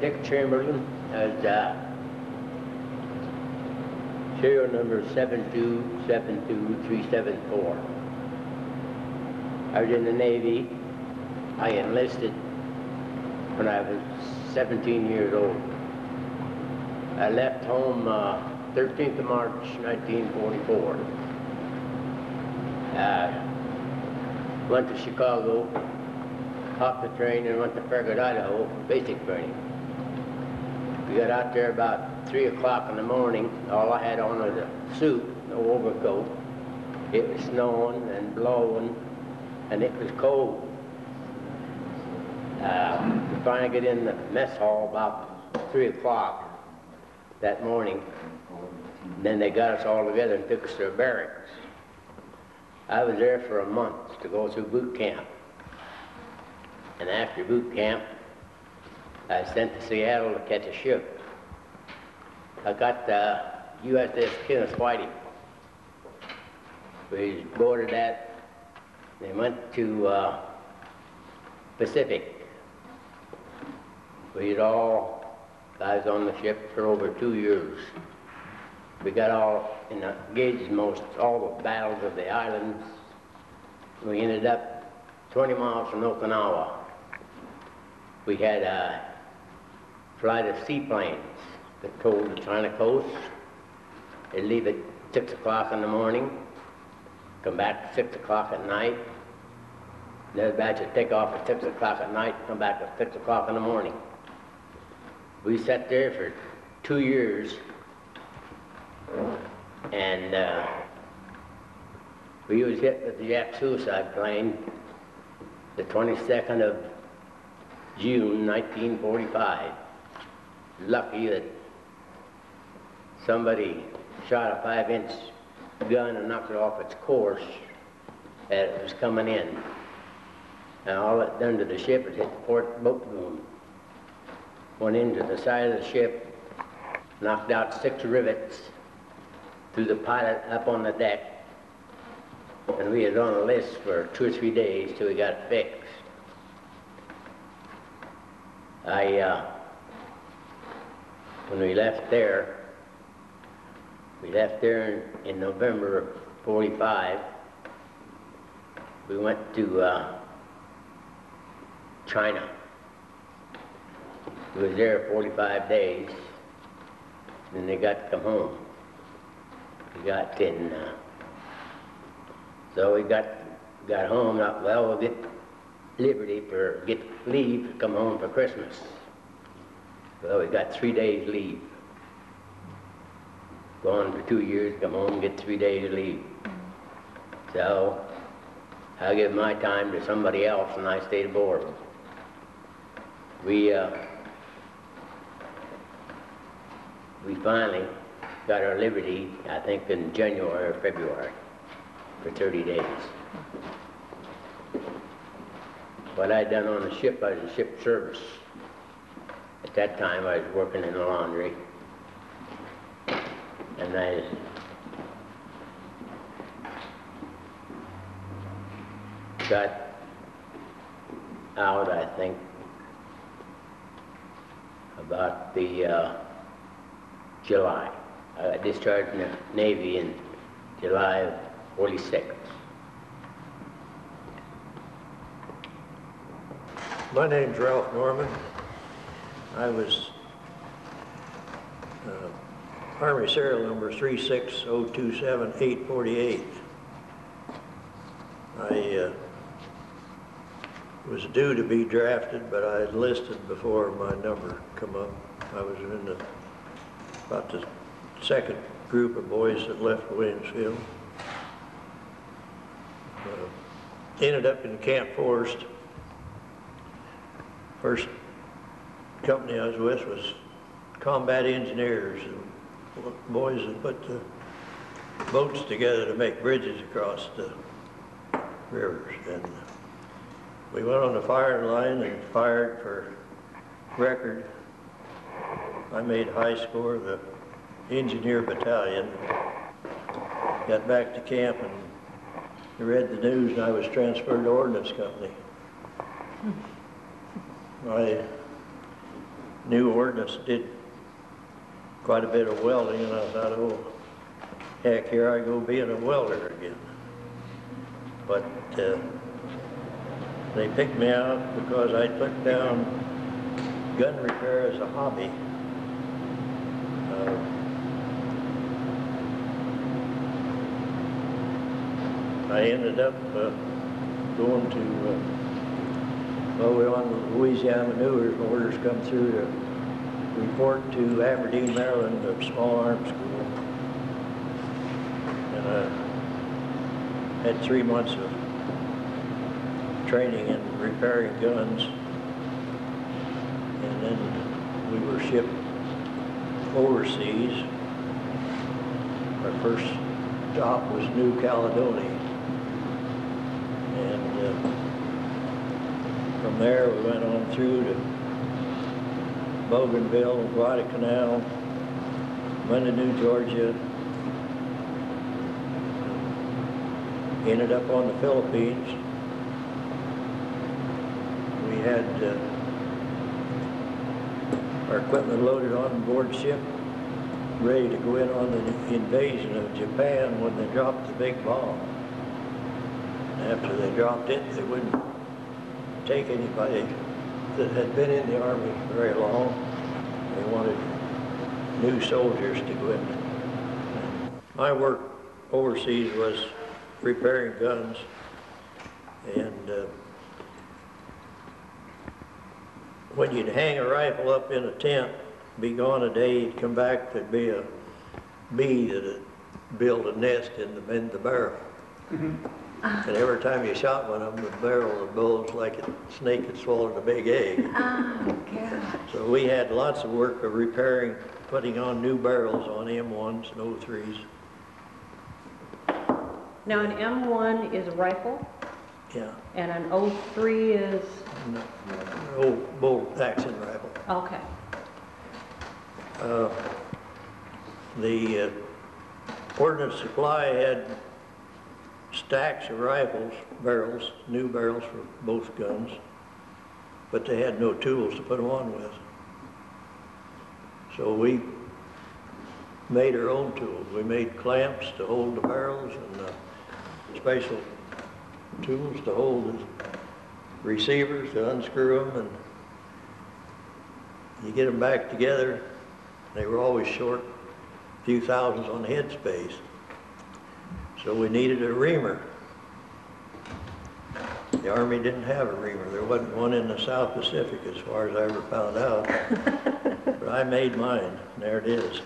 Dick Chamberlain as serial number 7272374. I was in the Navy. I enlisted when I was 17 years old. I left home 13th of March 1944. Went to Chicago, hopped the train and went to Farragut, Idaho for basic training. We got out there about 3 o'clock in the morning. All I had on was a suit, no overcoat. It was snowing and blowing, and it was cold. We finally get in the mess hall about 3 o'clock that morning. Then they got us all together and took us to barracks. I was there for a month to go through boot camp. And after boot camp, I was sent to Seattle to catch a ship. I got the USS White. We boarded that. They went to Pacific. We had all guys on the ship for over 2 years. We got all engaged most all the battles of the islands. We ended up 20 miles from Okinawa. We had a flight of seaplanes that told the China coast. They'd leave at 6 o'clock in the morning, come back at 6 o'clock at night. Another batch would take off at 6 o'clock at night, come back at 6 o'clock in the morning. We sat there for 2 years, and we was hit with the Jap suicide plane the 22nd of June 1945. Lucky that somebody shot a 5-inch gun and knocked it off its course as it was coming in. And all it done to the ship was hit the port boat boom. Went into the side of the ship, knocked out 6 rivets, threw the pilot up on the deck, and we was on a list for 2 or 3 days till we got it fixed. When we left there in November of 45. We went to China. We was there 45 days, and they got to come home. We got in, so we got home, well, we'll get get leave to come home for Christmas. Well, we got 3 days leave. Gone for 2 years, come home, get 3 days leave. So I give my time to somebody else, and I stayed aboard. We finally got our liberty, I think in January or February, for 30 days. What I'd done on the ship, I was in ship service. At that time, I was working in the laundry. And I got out, I think, about the July. I got discharged in the Navy in July of 46. My name's Ralph Norman. I was Army serial number 36027-848. I was due to be drafted, but I enlisted before my number come up. I was in about the second group of boys that left Williamsfield. Ended up in Camp Forest. First company I was with was combat engineers, and boys that put the boats together to make bridges across the rivers. And we went on the firing line and fired for record. I made high score of the engineer battalion. Got back to camp and read the news, and I was transferred to Ordnance Company. I new ordnance did quite a bit of welding, and I thought, oh, heck, here I go being a welder again. But they picked me out because I took down gun repair as a hobby. I ended up going to, well, we were on the Louisiana Maneuvers, and orders come through to report to Aberdeen, Maryland, the small arms school. And I had 3 months of training in repairing guns. And then we were shipped overseas. Our first stop was New Caledonia. And from there we went on through to Bougainville, Guadalcanal, went to New Georgia, ended up on the Philippines. We had our equipment loaded on board ship, ready to go in on the invasion of Japan when they dropped the big bomb. After they dropped it, they wouldn't take anybody that had been in the Army very long. They wanted new soldiers to go in. My work overseas was repairing guns, and when you'd hang a rifle up in a tent, be gone a day, you'd come back, there'd be a bee that had built a nest in the barrel. And every time you shot one of them, the barrel would bulge like a snake had swallowed a big egg. Oh, gosh. So we had lots of work of repairing, putting on new barrels on M1s and 03s. Now, an M1 is a rifle, Yeah, and an 03 is, old bolt action rifle. okay. The ordnance supply had stacks of rifles, barrels, new barrels for both guns, but they had no tools to put them on with. So we made our own tools. We made clamps to hold the barrels and special tools to hold the receivers, to unscrew them, and you get them back together. They were always short a few thousands on the head space. So we needed a reamer. The Army didn't have a reamer. There wasn't one in the South Pacific as far as I ever found out. But I made mine, and there it is.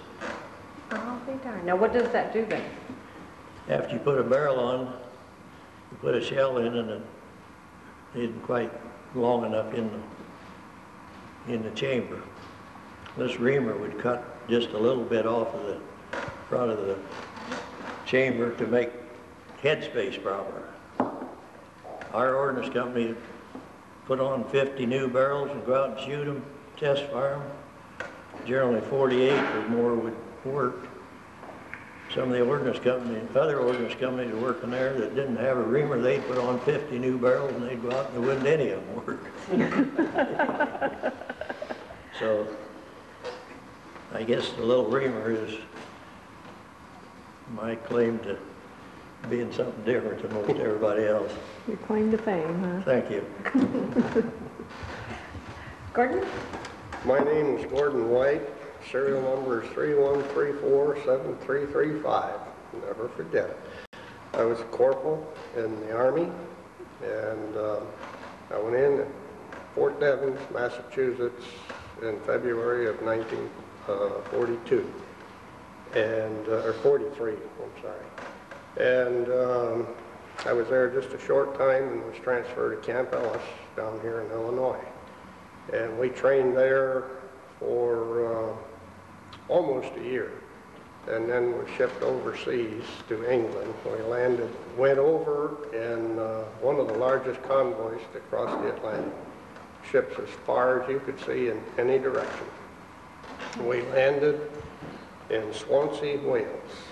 I'll be darned. Now, what does that do then? After you put a barrel on, you put a shell in, and it isn't quite long enough in the chamber. This reamer would cut just a little bit off of the front of the chamber to make headspace proper. Our ordnance company put on 50 new barrels and go out and shoot them, test fire them. Generally 48 or more would work. Some of the ordnance companies, other ordnance companies working there that didn't have a reamer, they'd put on 50 new barrels and they'd go out and there wouldn't any of them work. So I guess the little reamer is my claim to being something different than most everybody else. Your claim to fame, huh? Thank you. Gordon? My name is Gordon Wight. Serial number is 31347335. Never forget it. I was a corporal in the Army, and I went in at Fort Devens, Massachusetts in February of 1942. Or 43, I'm sorry. And I was there just a short time and was transferred to Camp Ellis down here in Illinois. And we trained there for almost a year. And then we shipped overseas to England. We went over in one of the largest convoys to cross the Atlantic. Ships as far as you could see in any direction. We landed in Swansea, Wales,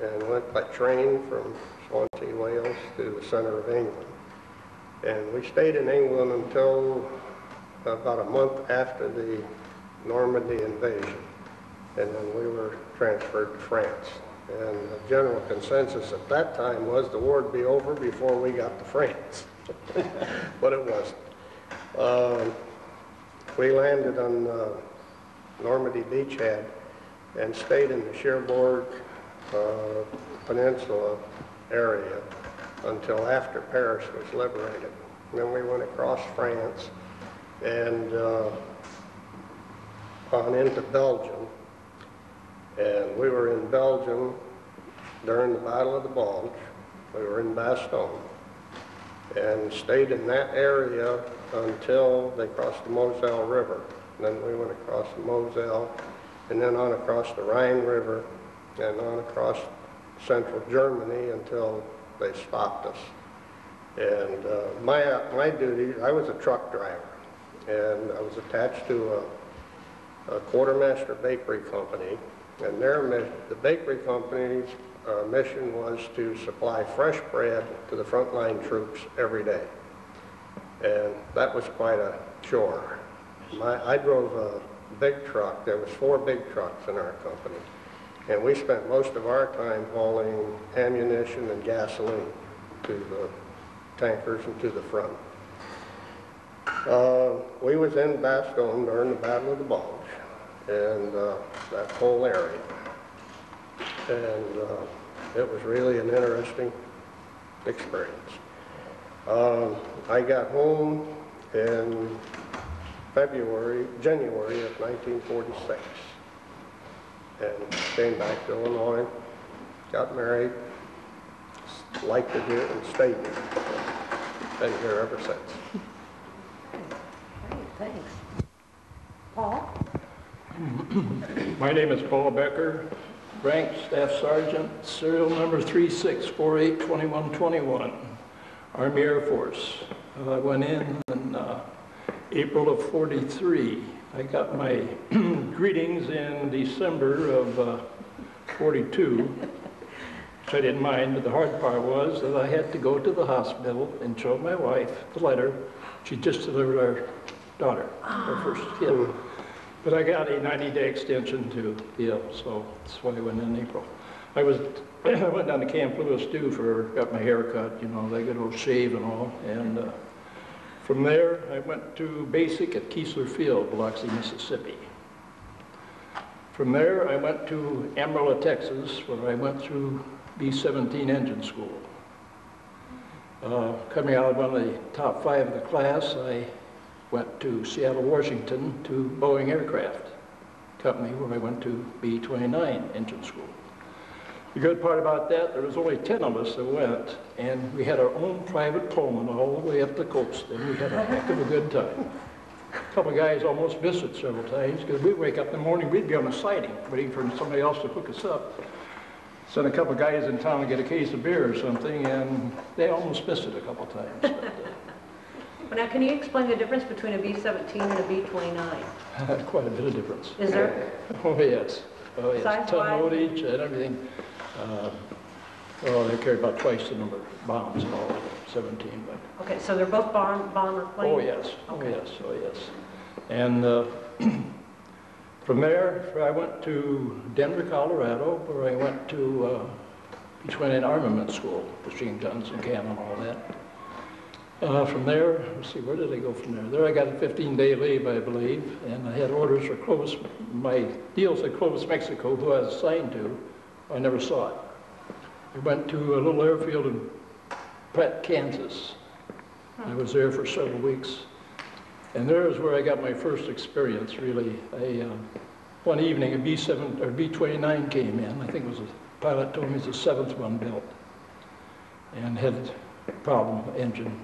and went by train from Swansea, Wales to the center of England. And we stayed in England until about a month after the Normandy invasion, and then we were transferred to France. And the general consensus at that time was the war would be over before we got to France, but it wasn't. We landed on Normandy beachhead and stayed in the Cherbourg Peninsula area until after Paris was liberated. And then we went across France and on into Belgium. And we were in Belgium during the Battle of the Bulge. We were in Bastogne and stayed in that area until they crossed the Moselle River. And then we went across the Moselle and then on across the Rhine River and on across central Germany until they stopped us. And my duty, I was a truck driver, and I was attached to a quartermaster bakery company, and the bakery company's mission was to supply fresh bread to the frontline troops every day. And that was quite a chore. I drove a big truck. There was 4 big trucks in our company. And we spent most of our time hauling ammunition and gasoline to the tankers and to the front. We was in Bastogne during the Battle of the Bulge, and that whole area. And it was really an interesting experience. I got home in January of 1946. And came back to Illinois, got married, liked it here, and stayed here. Been here ever since. Great, thanks. Paul? My name is Paul Becker, rank Staff Sergeant, serial number 36482121, Army Air Force. I went in April of '43. I got my greetings in December of '42, which I didn't mind, but the hard part was that I had to go to the hospital and show my wife the letter. She just delivered our daughter, our first kid. But I got a 90-day extension to heal, so that's why I went in April. I went down to Camp Lewis too got my hair cut, you know, they got a little shave and all, and from there, I went to basic at Keesler Field, Biloxi, Mississippi. From there, I went to Amarillo, Texas, where I went through B-17 engine school. Coming out of one of the top 5 of the class, I went to Seattle, Washington, to Boeing Aircraft Company, where I went to B-29 engine school. The good part about that, there was only 10 of us that went, and we had our own private Pullman all the way up the coast, and we had a heck of a good time. A couple of guys almost missed it several times, because we'd wake up in the morning, we'd be on a siding, waiting for somebody else to hook us up. Sent a couple of guys in town to get a case of beer or something, and they almost missed it a couple of times. Well, now, can you explain the difference between a B-17 and a B-29? Quite a bit of difference. Is there? Oh, yes. Oh, yes. Size-wise? Ton loadage and everything. They carry about twice the number of bombs in all 17. But Okay, so they're both bomber planes? oh, yes. Okay. Oh, yes. Oh, yes. And from there, I went to Denver, Colorado, where I went to B-29 armament school, machine guns and cannon, all that. From there, let's see, where did I go from there? There I got a 15-day leave, I believe, and I had orders for Clovis. My deals at Clovis, Mexico, who I was assigned to, I never saw it. I went to a little airfield in Pratt, Kansas. I was there for several weeks. And there is where I got my first experience, really. One evening, a B-29 came in. I think it was a pilot told me it's the 7th one built, and had a problem engine.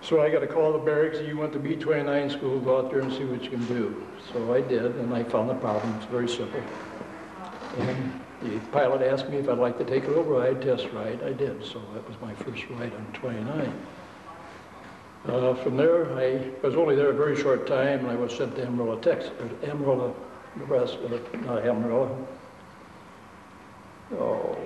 So I got to call the barracks. You went to B-29 school, go out there and see what you can do. So I did, and I found the problem. It's very simple. And the pilot asked me if I'd like to take a little ride, test ride. I did, so that was my first ride on 29. From there, I was only there a very short time, and I was sent to Amarillo, Texas, or Amarillo, Nebraska, not Amarillo. Oh.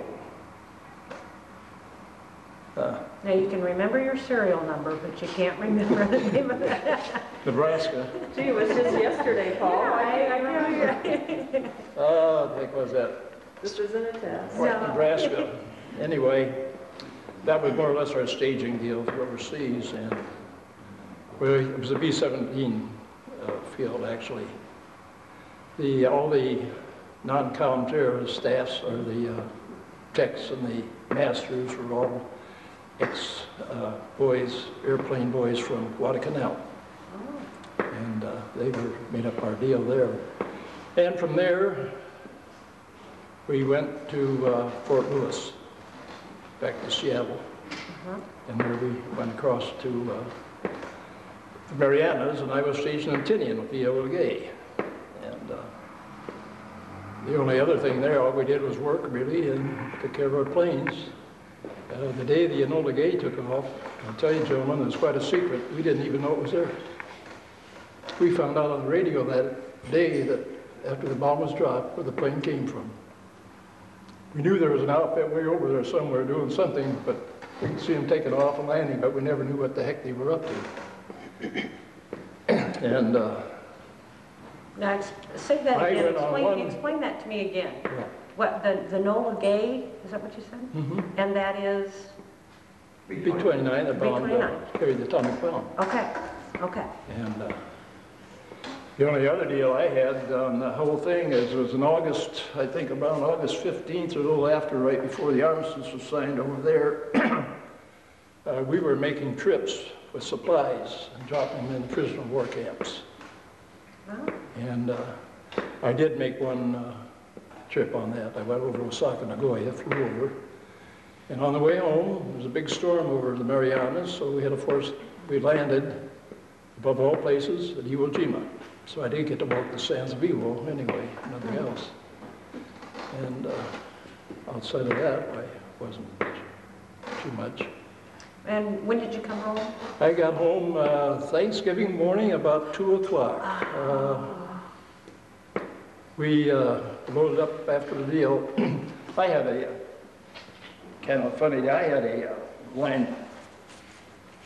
Now, you can remember your serial number, but you can't remember the name of that. Nebraska. Gee, it was just yesterday, Paul. I know. I think was that This isn't a test. No. Nebraska. Anyway, that was more or less our staging deal for overseas, and it was a B-17 field, actually. All the non-comm staffs, or the techs and the masters, were all ex-boys, airplane boys from Guadalcanal. And they made up our deal there. And from there, we went to Fort Lewis, back to Seattle. And there we went across to the Marianas, and I was stationed in Tinian with the Enola Gay. And the only other thing there, all we did was work, really, and took care of our planes. The day the Enola Gay took off, I'll tell you, gentlemen, it's quite a secret. We didn't even know it was there. We found out on the radio that day that after the bomb was dropped, where the plane came from. We knew there was an outfit way over there somewhere doing something, but we could see them taking off and landing, but we never knew what the heck they were up to. And Now, say that I again. went on Explain that to me again. yeah. What, the Enola Gay, is that what you said? Mhm. And that is, B-29, the bomb B-29. carried the atomic bomb. okay, okay. And the only other deal I had on the whole thing is it was in August, I think around August 15th, or a little after, right before the armistice was signed over there. We were making trips with supplies and dropping them in prisoner of war camps. Oh. And I did make one trip on that. I went over to Osaka, Nagoya, flew over. And on the way home, there was a big storm over the Marianas, so we landed, above all places, at Iwo Jima. So I didn't get to walk the sands of Iwo anyway, nothing else. And outside of that, I wasn't too much. And when did you come home? I got home Thanksgiving morning about 2 o'clock. We loaded up after the deal. I had kind of funny, I had a line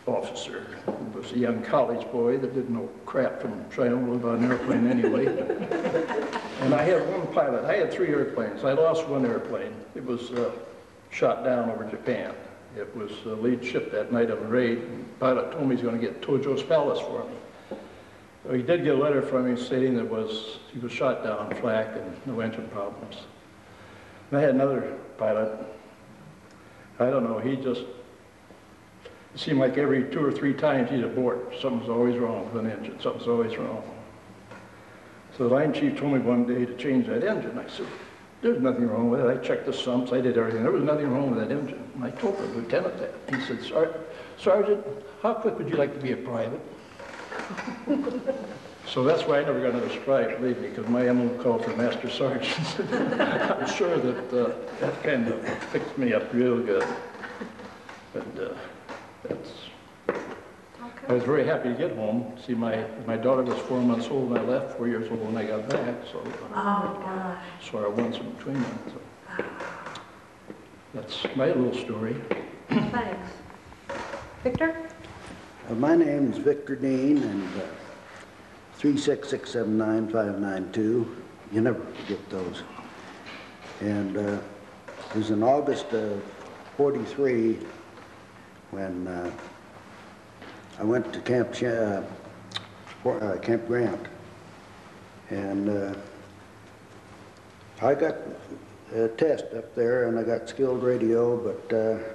officer who was a young college boy that didn't know crap from trying to load on an airplane anyway. And I had one pilot. I had 3 airplanes. I lost one airplane. It was shot down over Japan. It was lead ship that night of a raid. The pilot told me he's going to get Tojo's Palace for me. So he did get a letter from me stating that he was shot down on flak and no engine problems. And I had another pilot. I don't know, it seemed like every 2 or 3 times he'd abort. Something's always wrong with an engine, something's always wrong. So the line chief told me one day to change that engine. I said, there's nothing wrong with it. I checked the sumps, I did everything. There was nothing wrong with that engine. And I told the lieutenant that. He said, Sergeant, how quick would you like to be a private? So that's why I never got another strike, believe me, because my MO called for Master Sergeant. I'm sure that that kind of fixed me up real good. But I was very happy to get home. See, my daughter was 4 months old when I left, 4 years old when I got back. So, so I once in between them. So. That's my little story. Thanks. Victor? My name is Victor Dean, and 36679-592. You never forget those. And it was in August of '43 when I went to Camp Grant, and I got a test up there, and I got skilled radio, but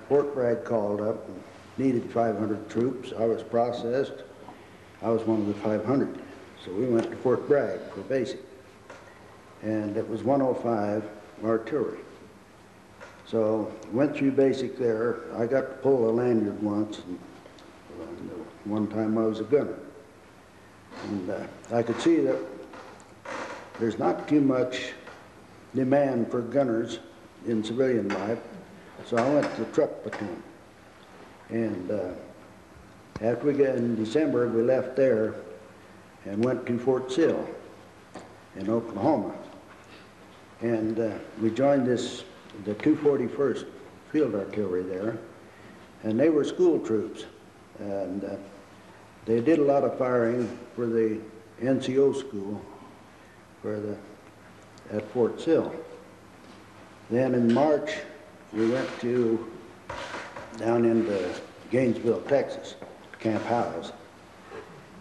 Fort Bragg called up and needed 500 troops. I was processed. I was one of the 500. So we went to Fort Bragg for basic, and it was 105 artillery. So went through basic there. I got to pull a lanyard once, and one time I was a gunner. And I could see that there's not too much demand for gunners in civilian life, so I went to the truck platoon. And after we got in December, we left there and went to Fort Sill in Oklahoma. And we joined the 241st Field Artillery there. and they were school troops. And they did a lot of firing for the NCO school at Fort Sill. Then in March, we went down into Gainesville, Texas, Camp Howes.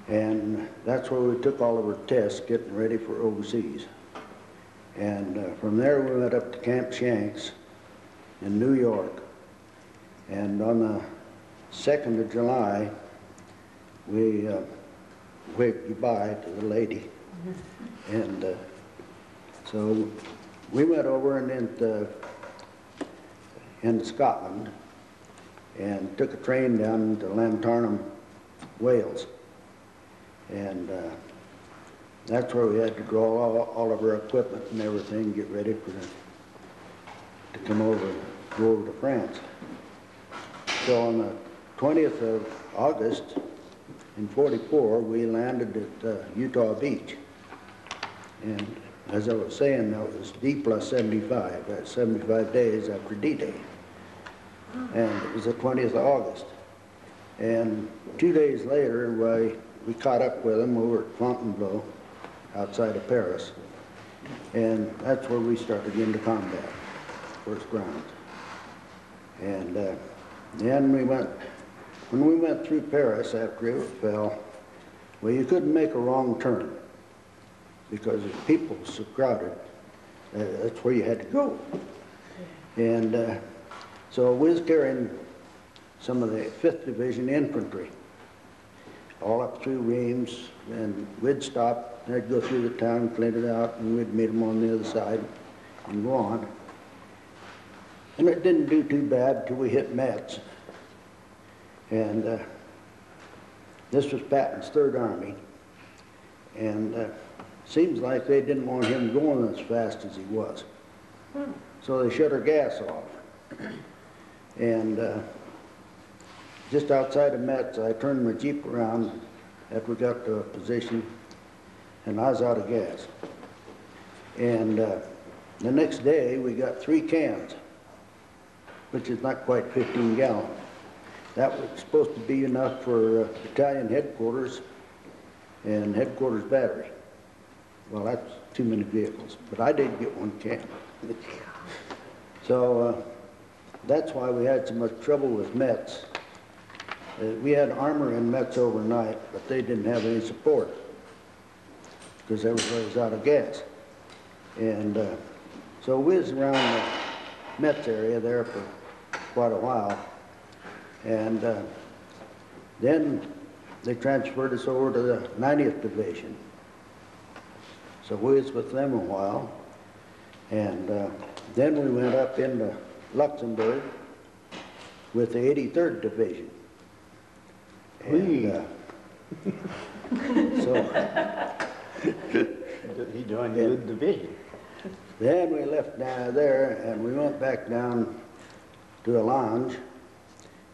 And that's where we took all of our tests getting ready for overseas. And from there we went up to Camp Shanks in New York. And on the 2nd of July, we waved goodbye to the lady. And so we went over and into Scotland and took a train down to Lantarnum, Wales. And that's where we had to draw all of our equipment and everything, get ready to come over, go over to France. So on the 20th of August in '44, we landed at Utah Beach. And as I was saying, that was D plus 75. That's 75 days after D-Day. And it was the 20th of August. And 2 days later, we caught up with them over at Fontainebleau, outside of Paris. And that's where we started into combat, first round. And then when we went through Paris after it fell, well, you couldn't make a wrong turn because the people were so crowded. That's where you had to go. And so we was carrying some of the 5th Division infantry all up through Reims, and we'd stop, they'd go through the town, clean it out, and we'd meet them on the other side and go on. And it didn't do too bad till we hit Metz. And this was Patton's 3rd Army. And seems like they didn't want him going as fast as he was. So they shut our gas off. And just outside of Metz, I turned my Jeep around after we got to a position, and I was out of gas. And the next day, we got 3 cans, which is not quite 15 gallons. That was supposed to be enough for battalion headquarters and headquarters battery. Well, that's too many vehicles, but I did get 1 can. So that's why we had so much trouble with Metz. We had armor in Metz overnight, but they didn't have any support because everybody was out of gas. And so we was around the Metz area there for quite a while. And then they transferred us over to the 90th Division. So we was with them a while. And then we went up into Luxembourg with the 83rd Division. And so he joined the good division. Then we left down there and we went back down to Allange,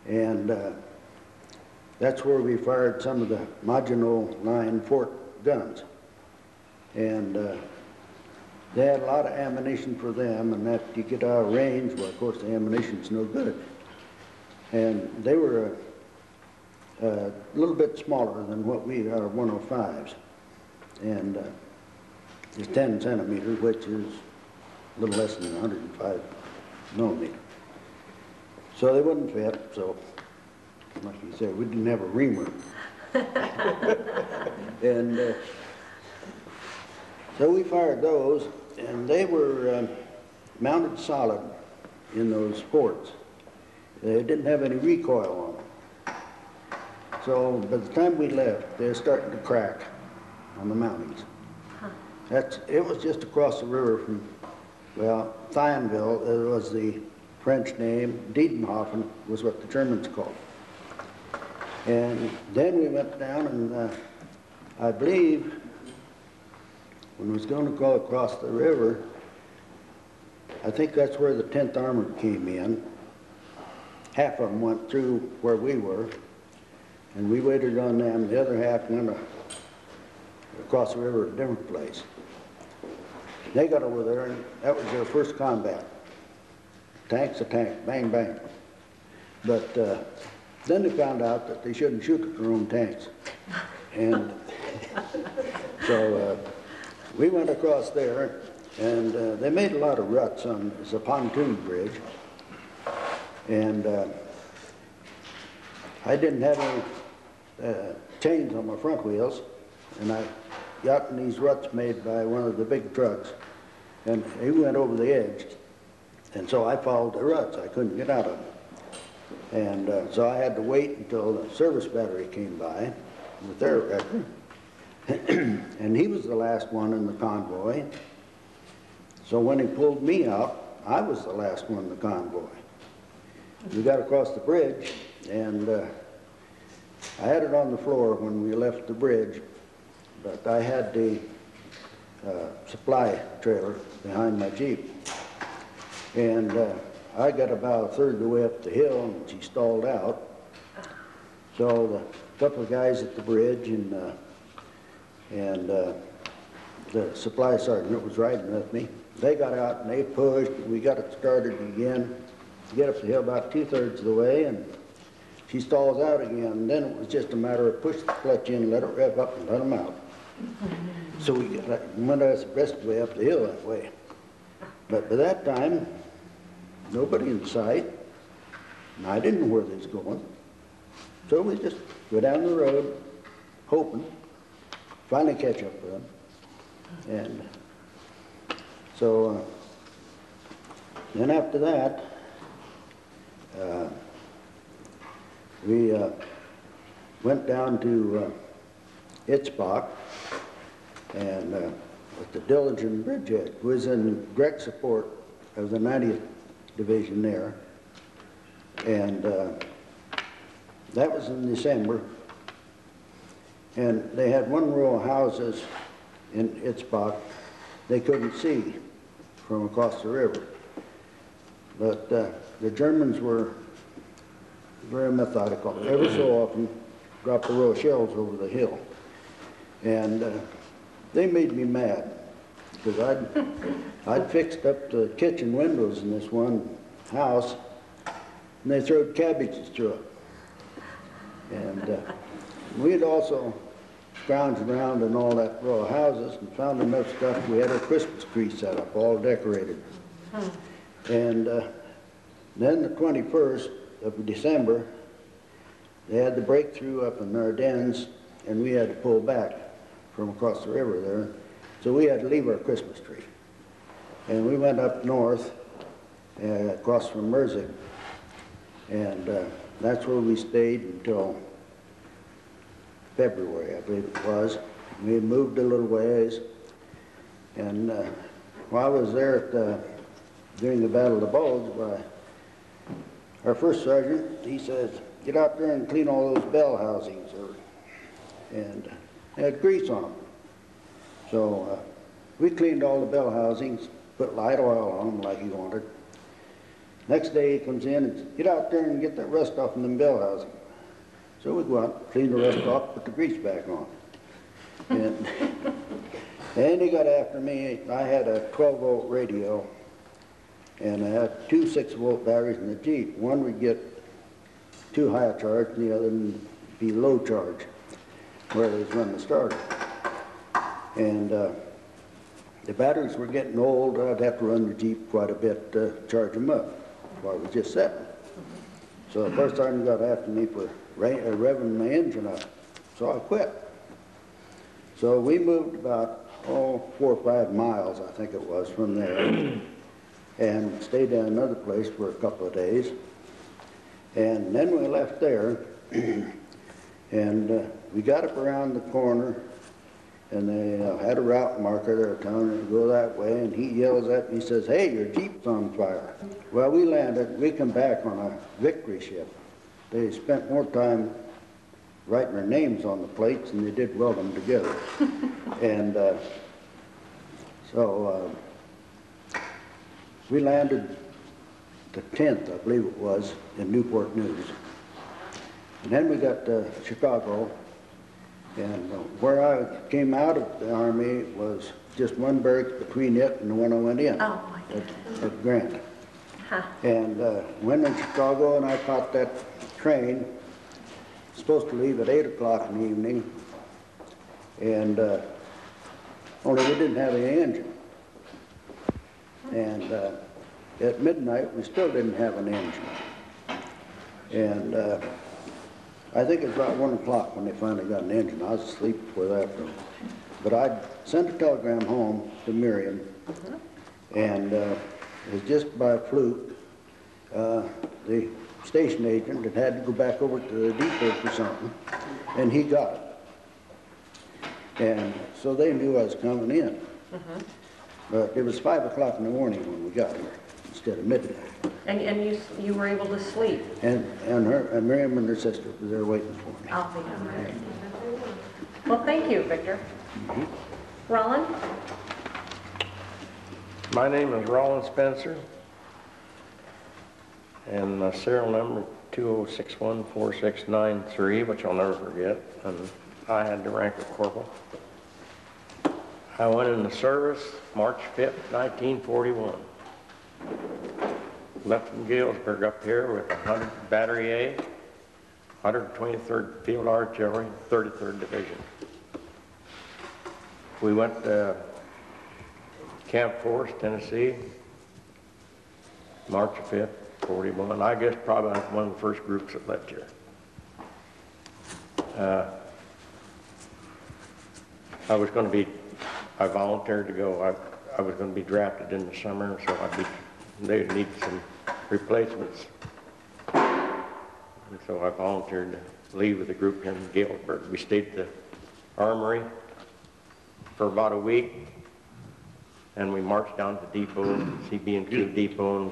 and that's where we fired some of the Maginot Line Fort guns. And they had a lot of ammunition for them, and after you get out of range, well, of course, the ammunition's no good. And they were a little bit smaller than what we are 105s, and it's 10 centimeters, which is a little less than 105 millimeter. So they wouldn't fit, so like you said, we didn't have a reamer. And so we fired those, and they were mounted solid in those forts. They didn't have any recoil on them. So by the time we left, they were starting to crack on the mountings. It was just across the river from, well, Thionville, it was the French name. Diedenhofen was what the Germans called it. And then we went down, and I believe when we was going to go across the river, I think that's where the 10th Armored came in. Half of them went through where we were, and we waited on them. The other half went across the river at a different place. They got over there, and that was their first combat. Tank's a tank, bang, bang. But then they found out that they shouldn't shoot at their own tanks. And so we went across there, and they made a lot of ruts on, it's a pontoon bridge. And I didn't have any chains on my front wheels, and I got in these ruts made by one of the big trucks, and he went over the edge. And so I followed the ruts. I couldn't get out of them. And so I had to wait until the service battery came by with their wrecker. And he was the last one in the convoy. So when he pulled me out, I was the last one in the convoy. We got across the bridge, and I had it on the floor when we left the bridge, but I had the supply trailer behind my Jeep. And I got about a third of the way up the hill, and she stalled out. So the couple of guys at the bridge and the supply sergeant that was riding with me, they got out and they pushed, and we got it started again. We get up the hill about 2/3 of the way, and she stalls out again. And then it was just a matter of push the clutch in, let it rev up, and let them out. So we went the rest of the way up the hill that way. But by that time, nobody in sight, and I didn't know where they was going. So we just go down the road, hoping, finally catch up with them. And so then after that, we went down to Itzbach, and with the Diligent Bridgehead, was in direct support of the 90th Division there. And that was in December. And they had one row of houses in Itzbach they couldn't see from across the river. But the Germans were very methodical. Every so often, dropped a row of shells over the hill. And they made me mad, because I'd fixed up the kitchen windows in this one house, and they throwed cabbages through it. And we had also scrounged around in all that row of houses and found enough stuff. We had our Christmas tree set up, all decorated. And then the 21st of December, they had the breakthrough up in the Ardennes, and we had to pull back from across the river there. So we had to leave our Christmas tree. And we went up north, across from Merzick, and that's where we stayed until February, I believe it was. We moved a little ways, and while I was there during the Battle of the Bulge, our first sergeant, he says, get out there and clean all those bell housings, and they had grease on them. So we cleaned all the bell housings, put light oil on them like he wanted. Next day he comes in and says, get out there and get that rust off in them bell housings. So we go out, clean the rust off, put the grease back on. And he got after me. I had a 12-volt radio, and I had two 6-volt batteries in the Jeep. One would get too high a charge, and the other would be low charge, where it was when the starter. And the batteries were getting old. I'd have to run the Jeep quite a bit to charge them up while I was just setting. So the first sergeant got after me for revving my engine up, so I quit. So we moved about 4 or 5 miles, I think it was, from there, and stayed in another place for a couple of days. And then we left there, and we got up around the corner, and they had a route marker there telling us to go that way, and he yells at me, he says, hey, your Jeep's on fire. Well, we landed, we come back on a victory ship. They spent more time writing their names on the plates than they did weld them together. And so we landed the 10th, I believe it was, in Newport News. And then we got to Chicago, and where I came out of the Army was just one barracks between it and the one I went in. Oh, my goodness. At Grant. And went in Chicago, and I caught that train, supposed to leave at 8 o'clock in the evening, and only we didn't have any engine. And at midnight, we still didn't have an engine. And I think it was about 1 o'clock when they finally got an engine. I was asleep before that. But I sent a telegram home to Miriam, and it was just by fluke. The station agent had to go back over to the depot for something, and he got it. And so they knew I was coming in. But it was 5 o'clock in the morning when we got here, instead of midnight. And you were able to sleep? And Miriam and her sister were there waiting for me. I'll be all right. Well, thank you, Victor. Roland? My name is Roland Spencer, and my serial number 20614693, which I'll never forget, and I had the rank of corporal. I went in the service March 5th, 1941. Left from Galesburg up here with 100 Battery A, 123rd Field Artillery, 33rd Division. We went to Camp Forest, Tennessee, March 5th, 41. I guess probably one of the first groups that left here. I volunteered to go. I was going to be drafted in the summer, so they would need some replacements. And so I volunteered to leave with the group here in Galesburg. We stayed at the Armory for about a week, and we marched down to the depot, CB&Q depot, and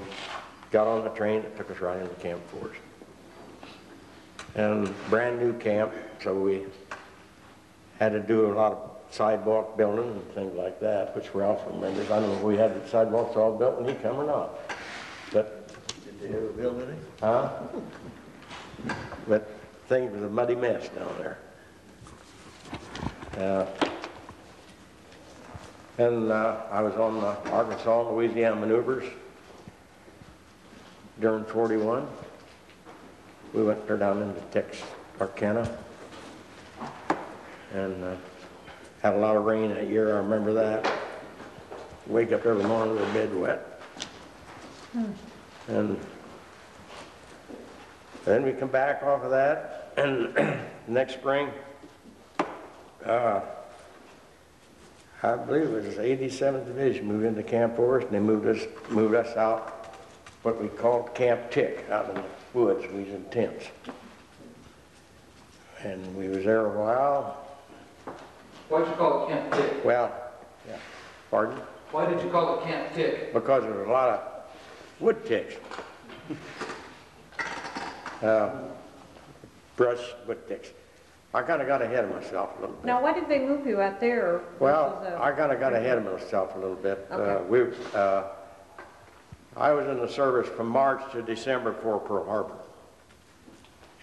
got on the train that took us right into Camp Forest. And brand new camp, so we had to do a lot of sidewalk building and things like that, which Ralph remembers. I don't know if we had the sidewalks all built when he come or not. But Did they ever build any? huh? But things was a muddy mess down there. I was on the Arkansas and Louisiana maneuvers during 41. We went down into Texarkana and had a lot of rain that year. I remember that. Wake up every morning with the bed wet. And then we come back off of that, and next spring, I believe it was 87th Division moved into Camp Forest, and they moved us out what we called Camp Tick, out in the woods. We was in tents. And we was there a while. Why'd you call it Camp Tick? Well, yeah, pardon? Why did you call it Camp Tick? Because there was a lot of wood ticks. Brush wood ticks. I kind of got ahead of myself a little bit. Now, why did they move you out there? Well, I kind of got ahead of myself a little bit. Okay. I was in the service from March to December before Pearl Harbor.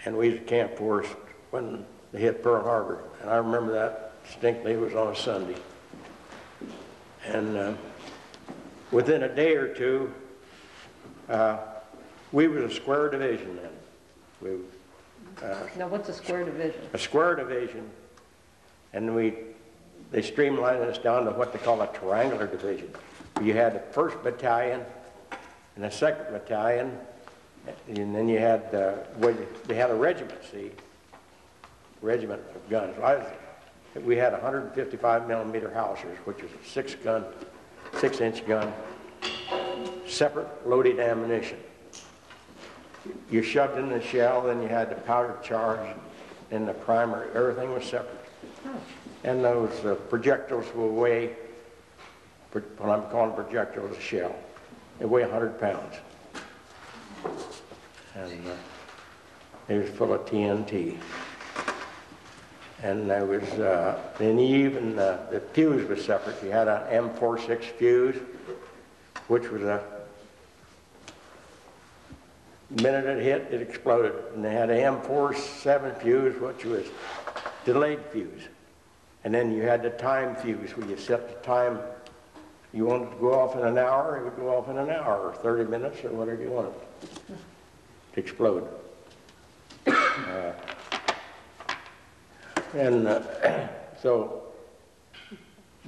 And we was at Camp Forest when they hit Pearl Harbor. And I remember that distinctly. It was on a Sunday. And within a day or two, we were a square division then. Now, what's a square division? A square division, and they streamlined us down to what they call a triangular division. You had the 1st Battalion and the 2nd Battalion, and then you had they had a regiment, regiment of guns. We had 155 millimeter Hausers, which was a 6-inch gun, separate loaded ammunition. You shoved in the shell, then you had the powder charge and the primer. Everything was separate. And those projectiles will weigh, what I'm calling projectiles, a shell. They weigh 100 pounds. And it was full of TNT. And there was, and even the fuse was separate. You had an M46 fuse, which was a minute it hit, it exploded. And they had an M47 fuse, which was delayed fuse. And then you had the time fuse, where you set the time You want it to go off in an hour, it would go off in an hour, or 30 minutes, or whatever you want it to explode. So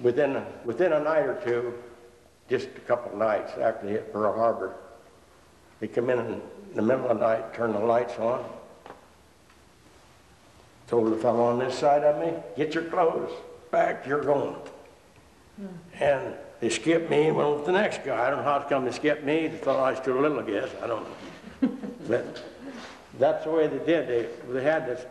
within a night or two, just a couple of nights after they hit Pearl Harbor, they come in the middle of the night, turn the lights on, told the fellow on this side of me, get your clothes back, you're going. And they skipped me and went with the next guy. I don't know how it come they skipped me. They thought I was too little, I guess. I don't know. But that's the way they did. They had this,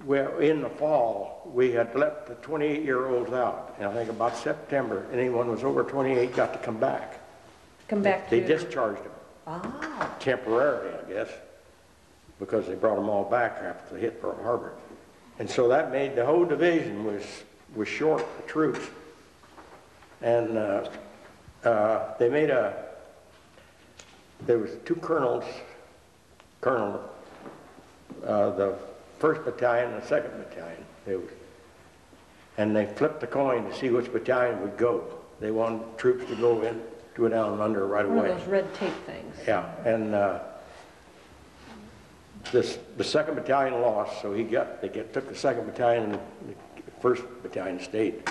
well, in the fall, we had let the 28-year-olds out. And I think about September, anyone who was over 28 got to come back. Come back to... They discharged them. Ah. Temporarily, I guess, because they brought them all back after they hit Pearl Harbor. And so that made the whole division was short of troops. And they made there was two colonels, the 1st Battalion and the 2nd Battalion. And they flipped the coin to see which battalion would go. They wanted troops to go down under right away. One of those red tape things. Yeah, and the 2nd Battalion lost, so took the 2nd Battalion and the 1st Battalion stayed.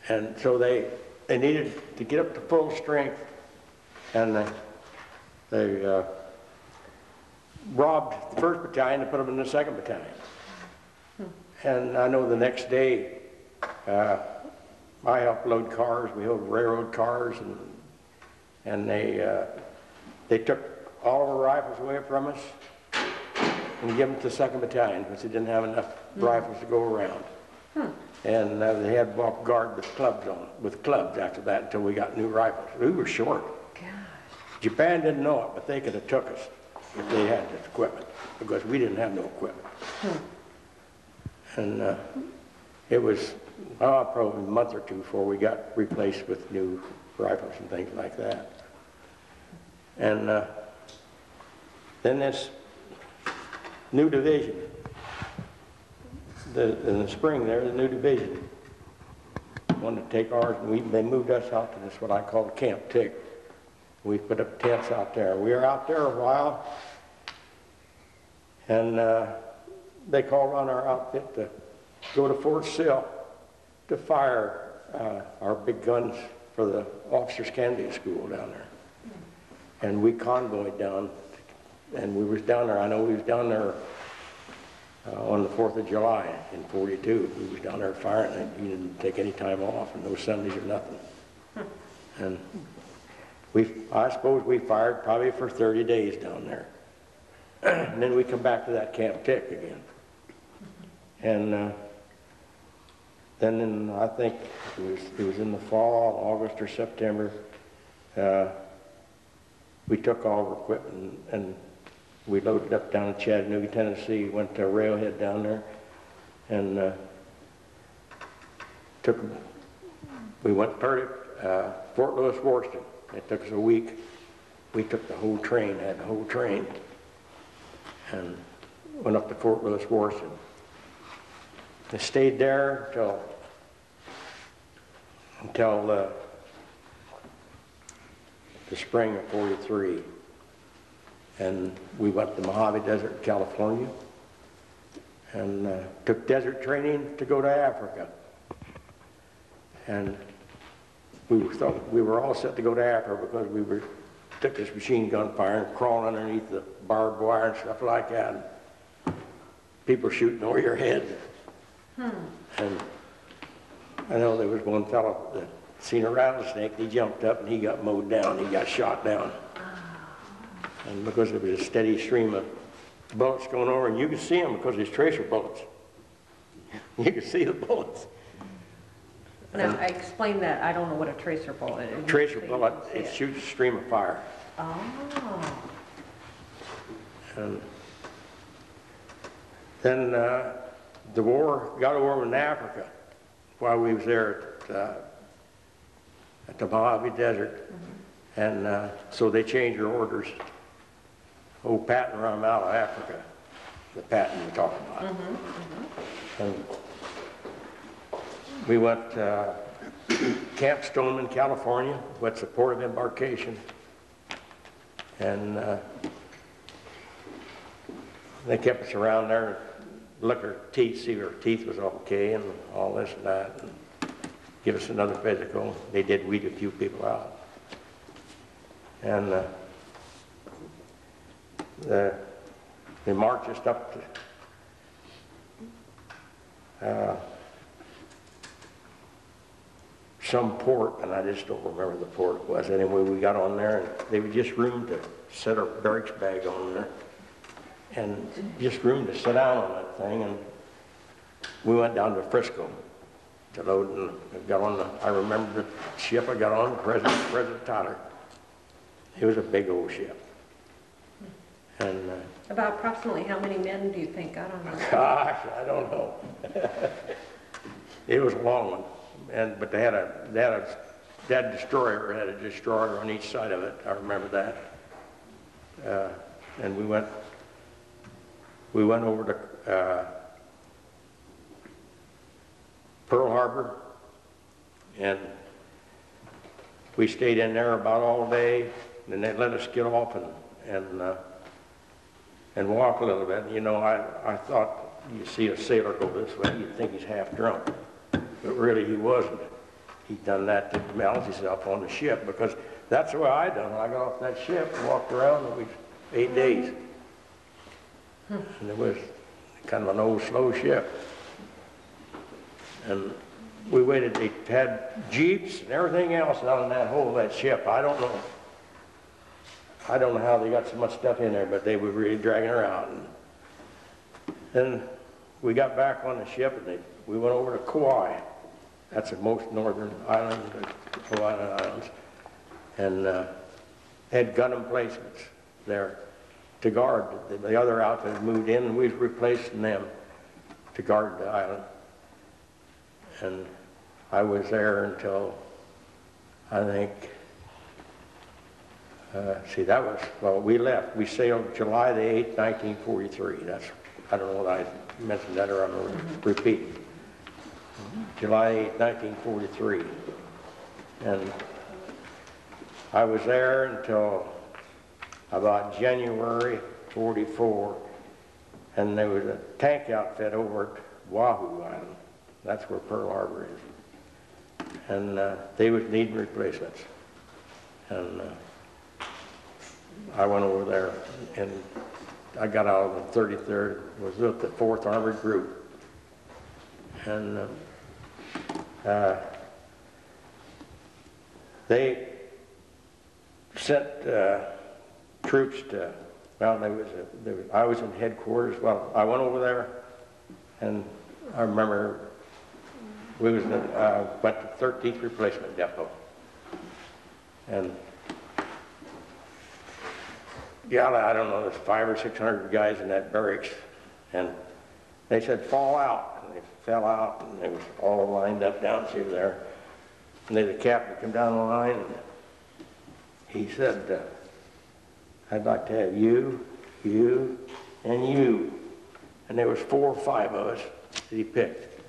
And so they needed to get up to full strength, and they robbed the 1st Battalion and put them in the 2nd Battalion. And I know the next day, I helped load cars. We loaded railroad cars, and they took all of our rifles away from us and gave them to the 2nd Battalion because they didn't have enough rifles to go around. And they had to walk guard with clubs after that until we got new rifles. We were short. Gosh. Japan didn't know it, but they could have took us if they had this equipment, because we didn't have no equipment. And it was probably a month or two before we got replaced with new rifles and things like that. And then this new division, in the spring there, the new division wanted to take ours, and they moved us out to this, what I call Camp Tick. We put up tents out there. We were out there a while, and they called on our outfit to go to Fort Sill to fire our big guns for the officers' candidate school down there. And we convoyed down, and we was down there. I know we was down there on the 4th of July in '42. We was down there firing, and we didn't take any time off, and no Sundays or nothing. And I suppose we fired probably for 30 days down there. And then we come back to that Camp Tick again. And then I think it was in the fall, August or September, we took all our equipment and we loaded up down in Chattanooga, Tennessee, went to a railhead down there, and we went to Fort Lewis, Washington. It took us a week. We took the whole train, had the whole train, and went up to Fort Lewis, Washington. They stayed there until the spring of '43. And we went to Mojave Desert, California, and took desert training to go to Africa. And we were all set to go to Africa because took this machine gun fire and crawling underneath the barbed wire and stuff like that. And people shooting over your head. And I know there was one fellow that seen a rattlesnake. He jumped up and he got mowed down. He got shot down. And because there was a steady stream of bullets going over, and you could see them because there's tracer bullets. You could see the bullets. Now, explain that. I don't know what a tracer bullet is. Tracer bullet, it shoots a stream of fire. Oh. And then the war got over in Africa while we was there at the Mojave Desert. And so they changed their orders. Old Patton run them out of Africa, the Patton we're talking about. And we went Camp Stoneman, California, what's the port of embarkation. And they kept us around there, look our teeth, see if our teeth was okay and all this and that, and give us another physical. They did weed a few people out. And they marched us up to some port, and I just don't remember the port it was. Anyway, we got on there, and they were just room to set our barracks bag on there, and just room to sit down on that thing. And we went down to Frisco to load, and got on the, I remember the ship I got on, President Tyler. It was a big old ship. And About approximately how many men do you think got on that? gosh, I don't know. It was a long one, but they had a destroyer, had a destroyer on each side of it. I remember that. And we went over to Pearl Harbor, and we stayed in there about all day. And they let us get off and walk a little bit. You know, I thought you see a sailor go this way, you'd think he's half drunk. But really he wasn't. He'd done that to balance himself on the ship, because that's the way I done it. I got off that ship and walked around, and we 8 days. And it was kind of an old, slow ship. And we waited, they had jeeps and everything else out in that hole of that ship. I don't know how they got so much stuff in there, but they were really dragging her out. And then we got back on the ship, and we went over to Kauai. That's the most northern island, the Hawaiian Islands. And had gun emplacements there to guard. The other outfit had moved in, and we was replacing them to guard the island. And I was there until, I think, that was, well, we left. We sailed July the 8th, 1943. That's, I don't know if I mentioned that or I'm repeating. July 8th, 1943. And I was there until about January 44. And there was a tank outfit over at Oahu Island. That's where Pearl Harbor is. And they was needing replacements. And I went over there, and I got out of the 33rd, was with the 4th Armored Group. And they sent troops to, well, I was in headquarters. Well, I went over there, and I remember we was went to 13th Replacement Depot. And yeah, I don't know, there's 500 or 600 guys in that barracks, and they said, fall out. And they fell out, and they was all lined up down through there. And then the captain come down the line, and he said, I'd like to have you, you, and you. And there was 4 or 5 of us that he picked.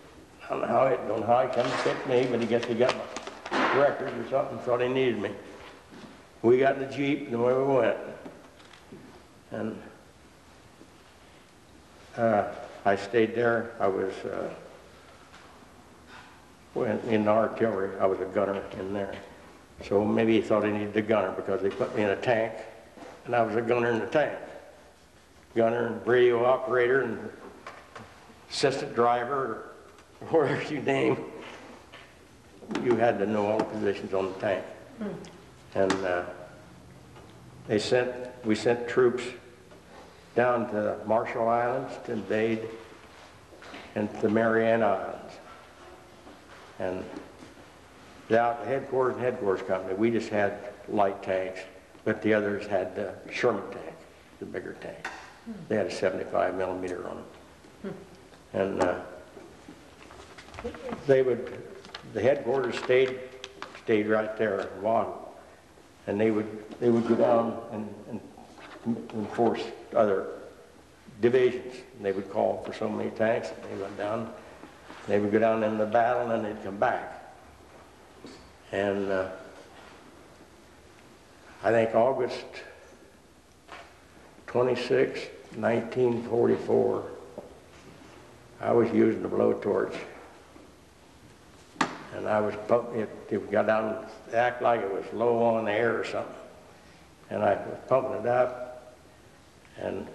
I don't know how he come to pick me, but I guess he got my record or something, thought he needed me. We got in the Jeep, and away we went. And I stayed there. I was in the artillery. I was a gunner in there. So maybe he thought he needed a gunner because they put me in a tank, and I was a gunner in the tank. Gunner and radio operator and assistant driver, or whatever you name. You had to know all the positions on the tank. And we sent troops down to the Marshall Islands to invade, and to the Mariana Islands. And the headquarters company, we just had light tanks, but the others had the Sherman tank, the bigger tank. They had a 75 millimeter on them. And the headquarters stayed right there in Oahu. And they would go down and enforce other divisions. And they would call for so many tanks, and they went down. They would go down in the battle, and then they'd come back. And I think August 26, 1944, I was using a blowtorch. And I was pumping it, it got down, it acted like it was low on the air or something. And I was pumping it up, and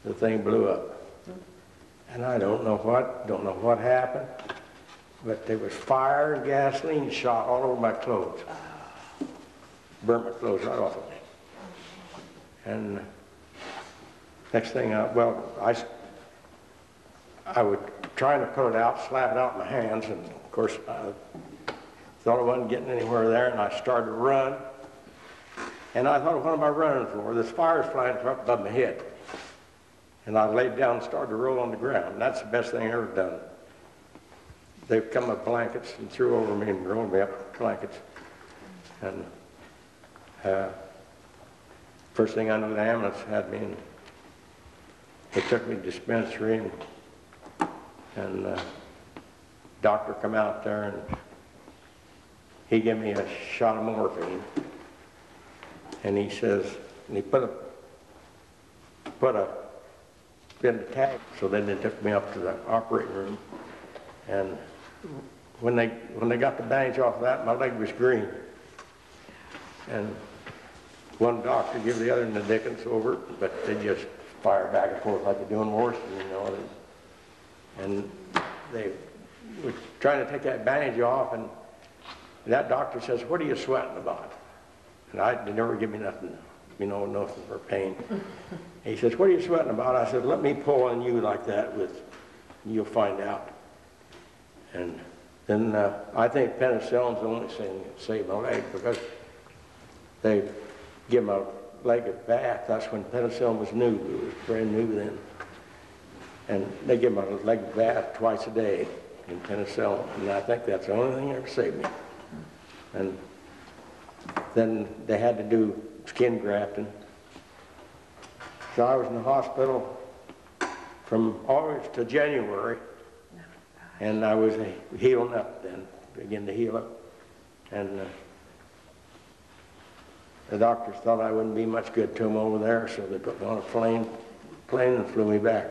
the thing blew up. And I don't know what happened, but there was fire and gasoline shot all over my clothes. Burnt my clothes right off of me. And next thing I was trying to put it out, slap it out in my hands, and of course I thought I wasn't getting anywhere there, and I started to run. And I thought, what am I running for? This fire's flying up above my head. And I laid down and started to roll on the ground. And that's the best thing I ever done. They come with blankets and threw over me and rolled me up with blankets. And first thing I knew, the ambulance had me, and they took me to dispensary, and doctor come out there, and he gave me a shot of morphine. And he says, and he put a in the tag. So then they took me up to the operating room, and when they got the bandage off of that, my leg was green. And one doctor gave the other the dickens over it, but they just fired back and forth like they're doing Morrison, you know. And they were trying to take that bandage off, and that doctor says, "What are you sweating about?" And they never give me nothing, you know, nothing for pain. He says, "What are you sweating about?" I said, "Let me pull on you like that you'll find out." And then I think penicillin's the only thing that saved my leg, because they give my leg a bath. That's when penicillin was new. It was brand new then. And they give my leg a bath twice a day in penicillin. And I think that's the only thing that ever saved me. And then they had to do skin grafting. So I was in the hospital from August to January, and I was healing up then, beginning to heal up. And the doctors thought I wouldn't be much good to them over there, so they put me on a plane and flew me back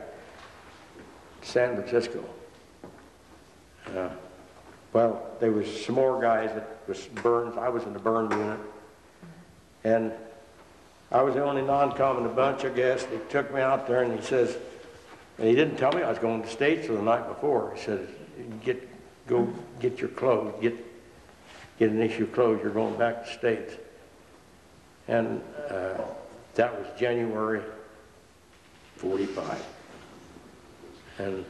to San Francisco. Well, there was some more guys that was burns. I was in the burn unit, and I was the only non-com in the bunch, I guess. They took me out there, and he says, and he didn't tell me I was going to the States the night before. He said, go get your clothes, get an issue of clothes, you're going back to the States. And that was January 45. And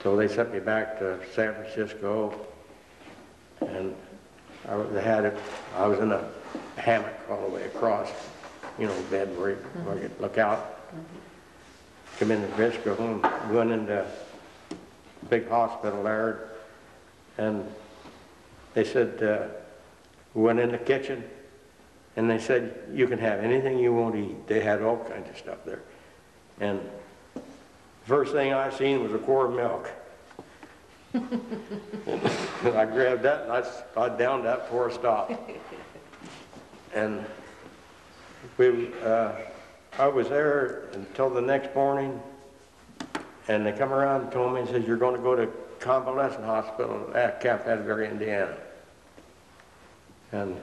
so they sent me back to San Francisco, and I was in a hammock all the way across, you know, bed where you could look out. Come into Frisco and went into a big hospital there, and they said, we went in the kitchen, and they said, you can have anything you want to eat. They had all kinds of stuff there. And the first thing I seen was a quart of milk. And I grabbed that, and I downed that before I stopped. And I was there until the next morning, and they come around and told me, and says, you're going to go to convalescent hospital at Camp Atterbury, Indiana. And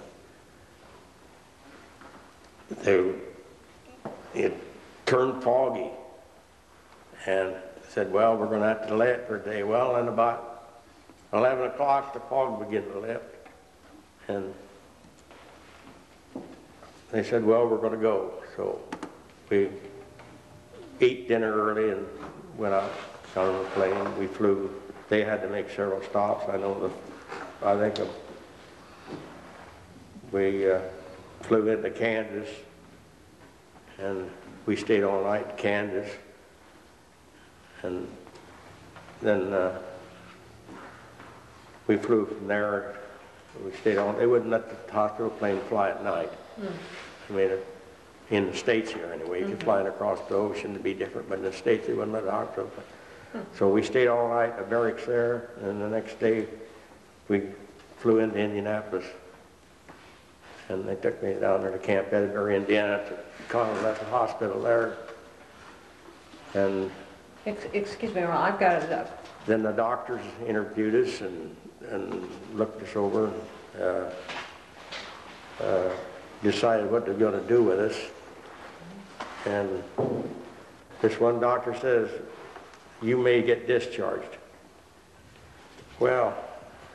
it turned foggy, and said, well, we're going to have to delay it for a day. Well, and about 11 o'clock, the fog began to lift, and they said, well, we're going to go. So we ate dinner early and went out on the plane. We flew. They had to make several stops. We flew into Kansas, and we stayed all night in Kansas. And then we flew from there. We stayed on. They wouldn't let the hospital plane fly at night. I mean, in the States here anyway, you could fly across the ocean to be different, but in the States they wouldn't let the hospital fly. So we stayed all night at barracks there, and the next day we flew into Indianapolis. And they took me down there to Camp Edgar, Indiana, to Convalescent Hospital there. And Excuse me, Ron, I've got it up. then the doctors interviewed us and looked us over, decided what they're going to do with us. And this one doctor says, you may get discharged. Well,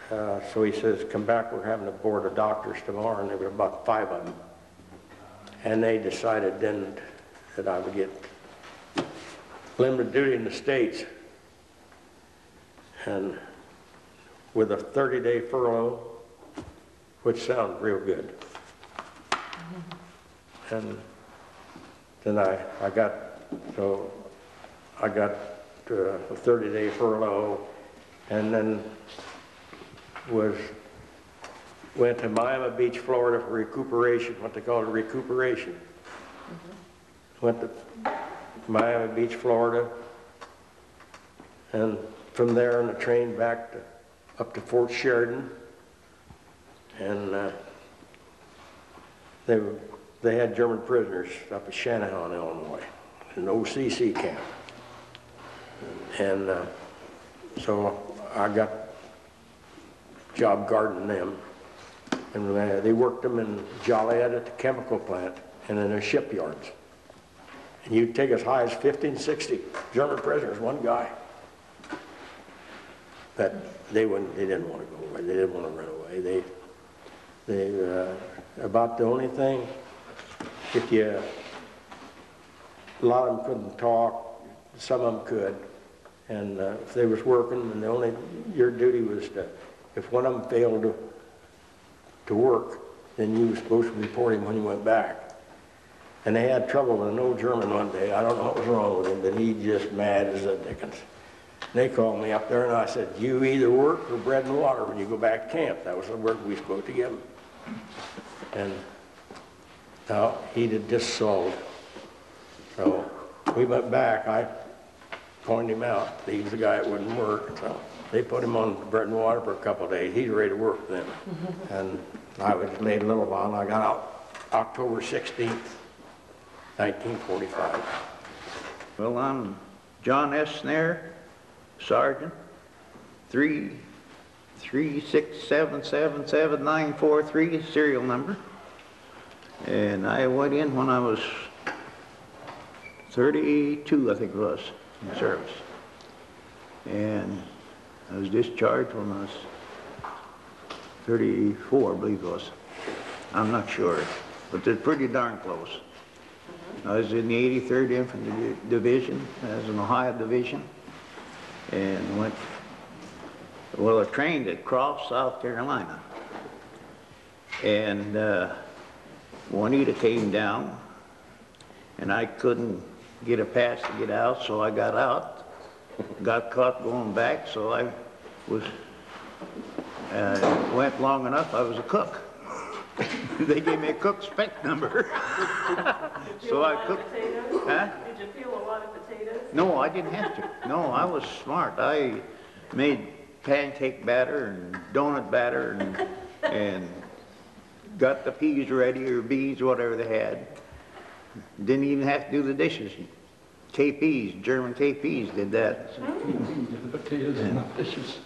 so he says, come back, we're having a board of doctors tomorrow, and there were about 5 of them. And they decided then that I would get limited duty in the States, and with a 30-day furlough, which sounds real good. And then I got a 30-day furlough, and then went to Miami Beach, Florida for recuperation, what they call recuperation. Went to Miami Beach, Florida, and from there on the train back up to Fort Sheridan, and they had German prisoners up at Shanahan, Illinois, in an OCC camp, and so I got job guarding them, and they worked them in Joliet at the chemical plant and in the shipyards. And you'd take as high as 50 and 60 German prisoners, one guy. That they didn't want to go away. They didn't want to run away. About the only thing, a lot of them couldn't talk, some of them could, and if they was working, and your duty was to, if one of them failed to work, then you were supposed to report him when you went back. And they had trouble with an old German one day. I don't know what was wrong with him, but he just mad as the dickens. They called me up there, and I said, you either work for bread and water when you go back to camp. That was the work we were supposed to give him. And no, he did just sold. So we went back. I pointed him out. He was the guy that wouldn't work. So they put him on bread and water for a couple of days. He's ready to work then. And I was laid a little while, and I got out October 16th. 1945. Well, I'm John S. Snare, Sergeant, 336777943 serial number. And I went in when I was 32, I think it was, in service. And I was discharged when I was 34, I believe it was. I'm not sure, but they're pretty darn close. I was in the 83rd Infantry Division, as an Ohio Division, and I trained at Cross, South Carolina. And Juanita came down, and I couldn't get a pass to get out, so I got out, got caught going back, so I went long enough, I was a cook. They gave me a cook spec number. So I cooked. Huh? Did you peel a lot of potatoes? No, I didn't have to. No, I was smart. I made pancake batter and donut batter and got the peas ready, or beans, whatever they had. Didn't even have to do the dishes. KPs, German KPs did that. The potatoes and the dishes.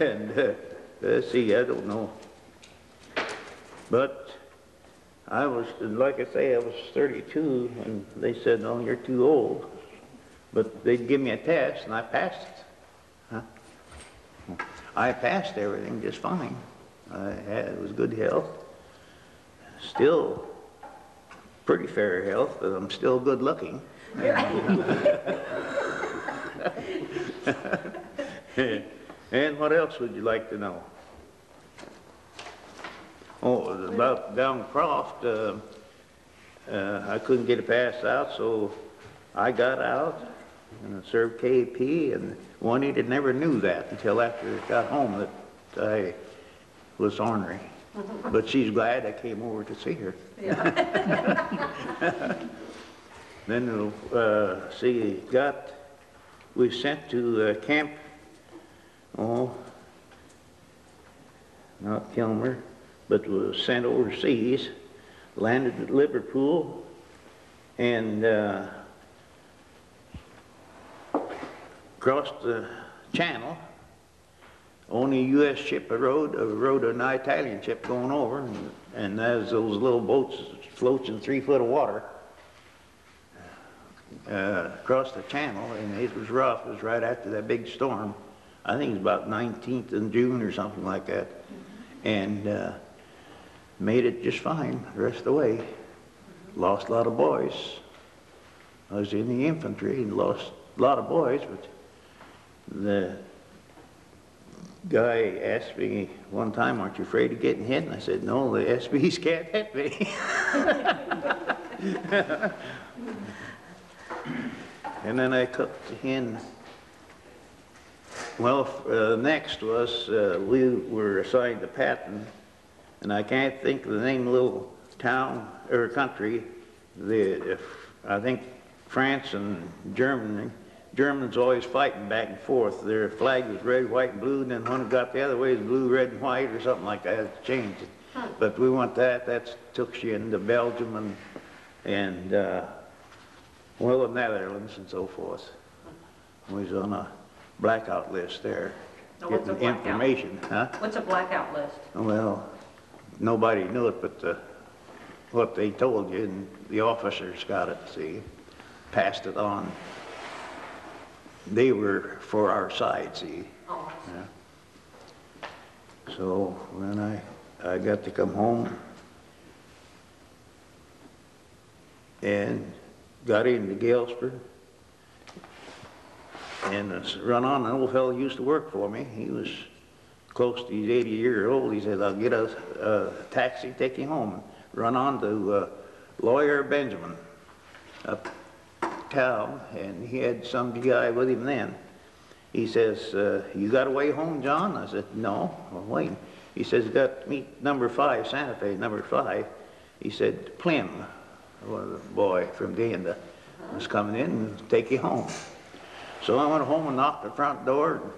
And let's see, I don't know. But I was, like I say, I was 32, and they said, "Oh, you're too old." But they'd give me a test, and I passed it. Huh? I passed everything just fine. It was good health. Still pretty fair health, but I'm still good looking. And what else would you like to know? Oh, about down Croft, I couldn't get a pass out, so I got out and I served KP, and Juanita never knew that until after I got home that I was ornery. But she's glad I came over to see her. Yeah. Then, we sent to camp, not Kilmer, but was sent overseas, landed at Liverpool, and crossed the channel. Only a U.S. ship rode an Italian ship going over, and as those little boats floats in 3 foot of water across the channel, and it was rough. It was right after that big storm. I think it was about 19th of June or something like that, and made it just fine the rest of the way. Lost a lot of boys. I was in the infantry and lost a lot of boys, but the guy asked me one time, "Aren't you afraid of getting hit?" And I said, "No, the SBs can't hit me." And then I cooked in. Well, next was we were assigned to Patton, and I can't think of the name of the little town or country. I think France and Germany. Germans always fighting back and forth. Their flag was red, white, and blue, and then when it got the other way, it was blue, red, and white, or something like that. It changed it. But we want that. That took you into Belgium and well, the Netherlands and so forth. We was on a blackout list there, getting information. Huh? What's a blackout list? Well, nobody knew it, but what they told you, and the officers got it, see, passed it on. They were for our side, see. Oh, Yeah. So when I got to come home and got into Galesburg and run on, an old fellow used to work for me. He was close to, he's 80 years old. He said, "I'll get a taxi, take you home." And run on to Lawyer Benjamin up town, and he had some guy with him then. He says, "You got a way home, John?" I said, "No, I'm waiting." He says, "Got to meet number 5, Santa Fe, number 5. He said, "Plim, the boy from Ganda, was coming in and take you home." So I went home and knocked the front door, and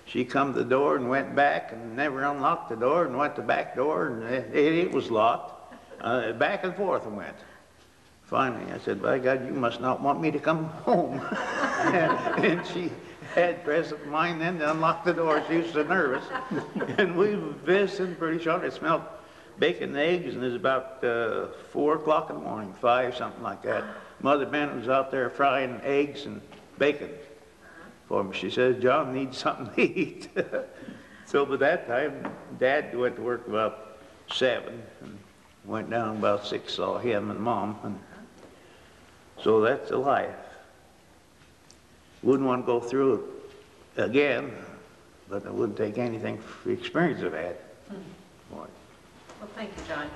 she come to the door and went back and never unlocked the door and went to the back door, and it was locked. Back and forth I went. Finally, I said, "By God, you must not want me to come home." and she had presence of mind then to unlock the door. She was so nervous. And we were visiting pretty short. It smelled bacon and eggs, and it was about 4 o'clock in the morning, 5, something like that. Mother Bennett was out there frying eggs and bacon for me. She says, "John needs something to eat." So by that time, Dad went to work about 7, and went down about 6, saw him and Mom. And so that's the life. Wouldn't want to go through it again, but I wouldn't take anything for the experience I've had. Well, thank you, John.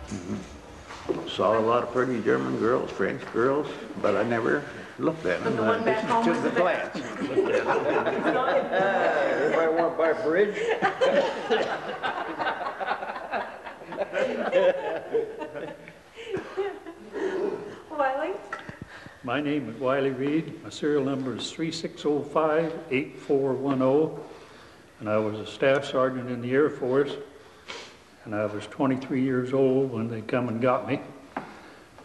Saw a lot of pretty German girls, French girls, but I never looked at them. But the one back home to was the the glance. Everybody want to buy a bridge? Wiley? My name is Wiley Reed. My serial number is 3605-8410, and I was a staff sergeant in the Air Force, and I was 23 years old when they come and got me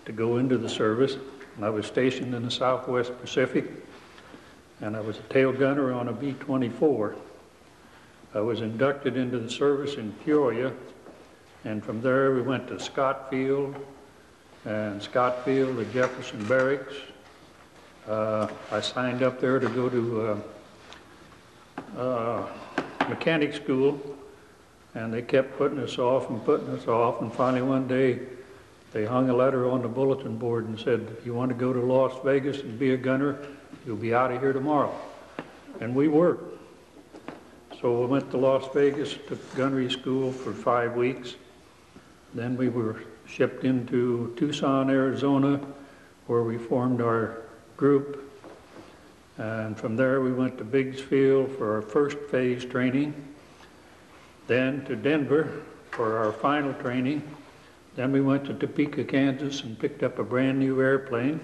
to go into the service. And I was stationed in the Southwest Pacific, and I was a tail gunner on a B-24. I was inducted into the service in Peoria, and from there we went to Scottfield, and Scottfield to Jefferson Barracks. I signed up there to go to mechanic school, and they kept putting us off, and finally one day they hung a letter on the bulletin board and said, "If you want to go to Las Vegas and be a gunner, you'll be out of here tomorrow." And we were. So we went to Las Vegas, took gunnery school for 5 weeks. Then we were shipped into Tucson, Arizona, where we formed our group. And from there we went to Williamsfield for our first phase training, then to Denver for our final training. Then we went to Topeka, Kansas and picked up a brand new airplane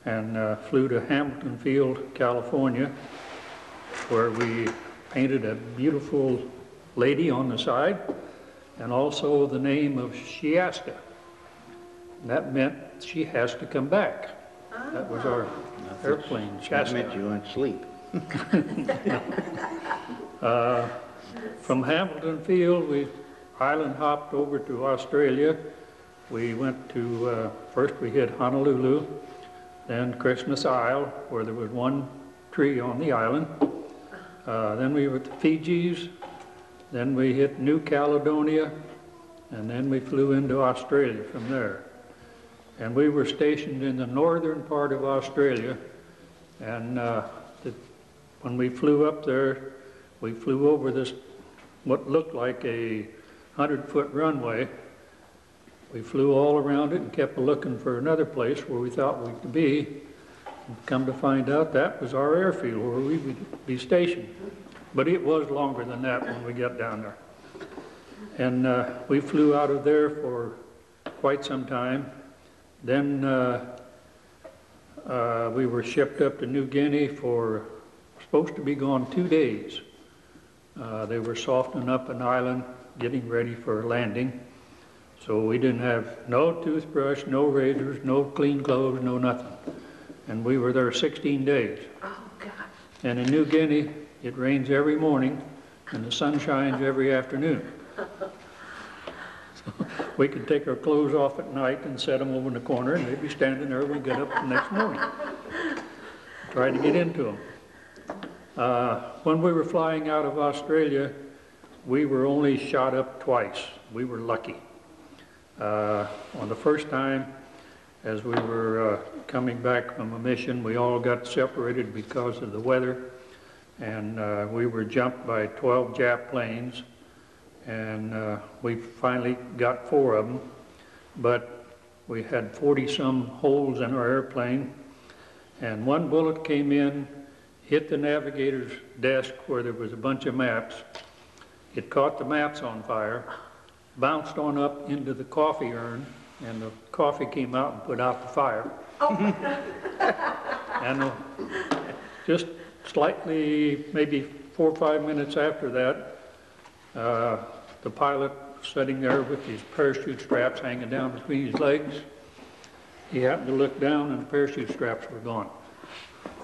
and flew to Hamilton Field, California, where we painted a beautiful lady on the side, and also the name of Shasta. That meant she has to come back. That was our airplane, That Shasta. meant you went to sleep. From Hamilton Field, we island hopped over to Australia. We went to, first we hit Honolulu, then Christmas Isle, where there was one tree on the island. Then we were at the Fijis, then we hit New Caledonia, and then we flew into Australia from there. And we were stationed in the northern part of Australia, and when we flew up there, we flew over this, what looked like a 100-foot runway. We flew all around it and kept looking for another place where we thought we could be. And come to find out, that was our airfield where we would be stationed. But it was longer than that when we got down there. And we flew out of there for quite some time. Then we were shipped up to New Guinea for, supposed to be gone 2 days. They were softening up an island, getting ready for landing. So we didn't have no toothbrush, no razors, no clean clothes, no nothing. And we were there 16 days. Oh, gosh. And in New Guinea, it rains every morning and the sun shines every afternoon. So we could take our clothes off at night and set them over in the corner, and they'd be standing there when we got up the next morning. Tried to get into them. When we were flying out of Australia, we were only shot up twice. We were lucky. On the first time, as we were coming back from a mission, we all got separated because of the weather, and we were jumped by 12 Jap planes, and we finally got 4 of them, but we had 40-some holes in our airplane, and one bullet came in, hit the navigator's desk where there was a bunch of maps. It caught the maps on fire, bounced on up into the coffee urn, and the coffee came out and put out the fire. Oh. And just slightly, maybe 4 or 5 minutes after that, the pilot sitting there with his parachute straps hanging down between his legs, he happened to look down and the parachute straps were gone.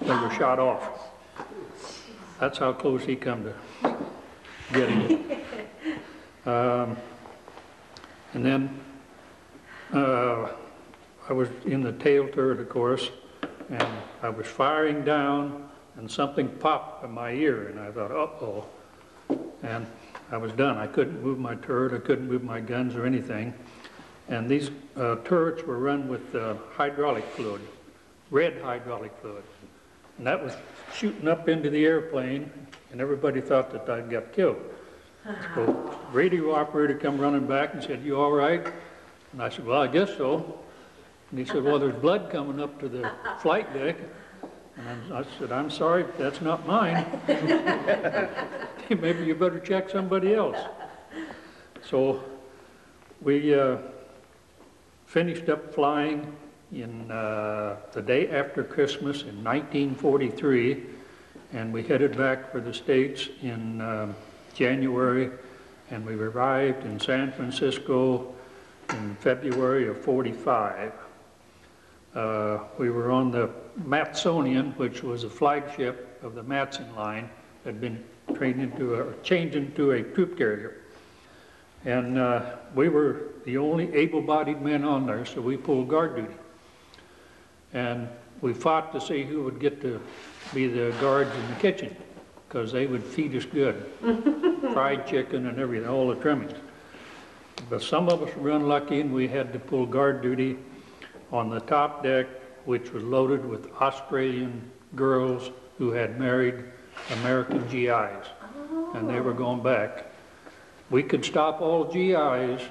They were shot off. That's how close he come to getting it. And then I was in the tail turret, of course, and I was firing down, and something popped in my ear, and I thought, uh-oh. And I was done. I couldn't move my turret, I couldn't move my guns or anything. And these turrets were run with hydraulic fluid, red hydraulic fluid. And that was shooting up into the airplane, and everybody thought that I'd got killed. So radio operator come running back and said, "You all right?" And I said, "Well, I guess so." And he said, "Well, there's blood coming up to the flight deck." And I said, "I'm sorry, that's not mine." "Maybe you better check somebody else." So we finished up flying in the day after Christmas in 1943, and we headed back for the States in January, and we arrived in San Francisco in February of '45. We were on the Matsonian, which was a flagship of the Matson line, had been changed into a troop carrier. And we were the only able-bodied men on there, so we pulled guard duty. And we fought to see who would get to be the guards in the kitchen, because they would feed us good. Fried chicken and everything, all the trimmings. But some of us were unlucky, and we had to pull guard duty on the top deck, which was loaded with Australian girls who had married American GIs, and they were going back. We could stop all GIs,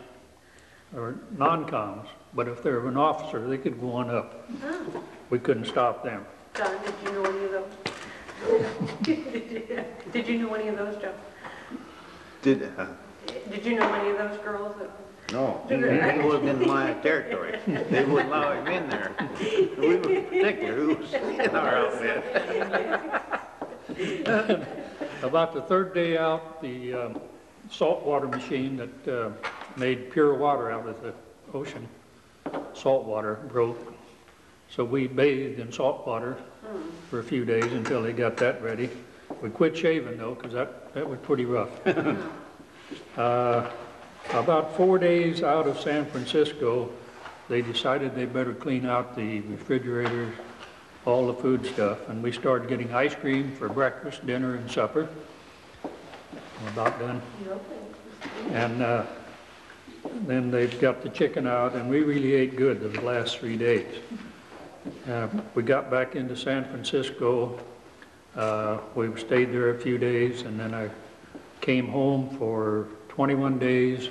or non-coms, but if they were an officer, they could go on up. We couldn't stop them. John, did you know any of those? Did you know any of those, Joe? Did you know any of those girls? No, he was in my territory. They wouldn't allow him in there. We were particular who was in our outfit. About the third day out, the saltwater machine that made pure water out of the ocean. Salt water broke. So we bathed in salt water for a few days until they got that ready. We quit shaving though, because that was pretty rough. About 4 days out of San Francisco, they decided they better clean out the refrigerators, all the food stuff, and we started getting ice cream for breakfast, dinner, and supper. We're about done. And then they've got the chicken out, and we really ate good the last 3 days. We got back into San Francisco. We stayed there a few days, and then I came home for 21 days,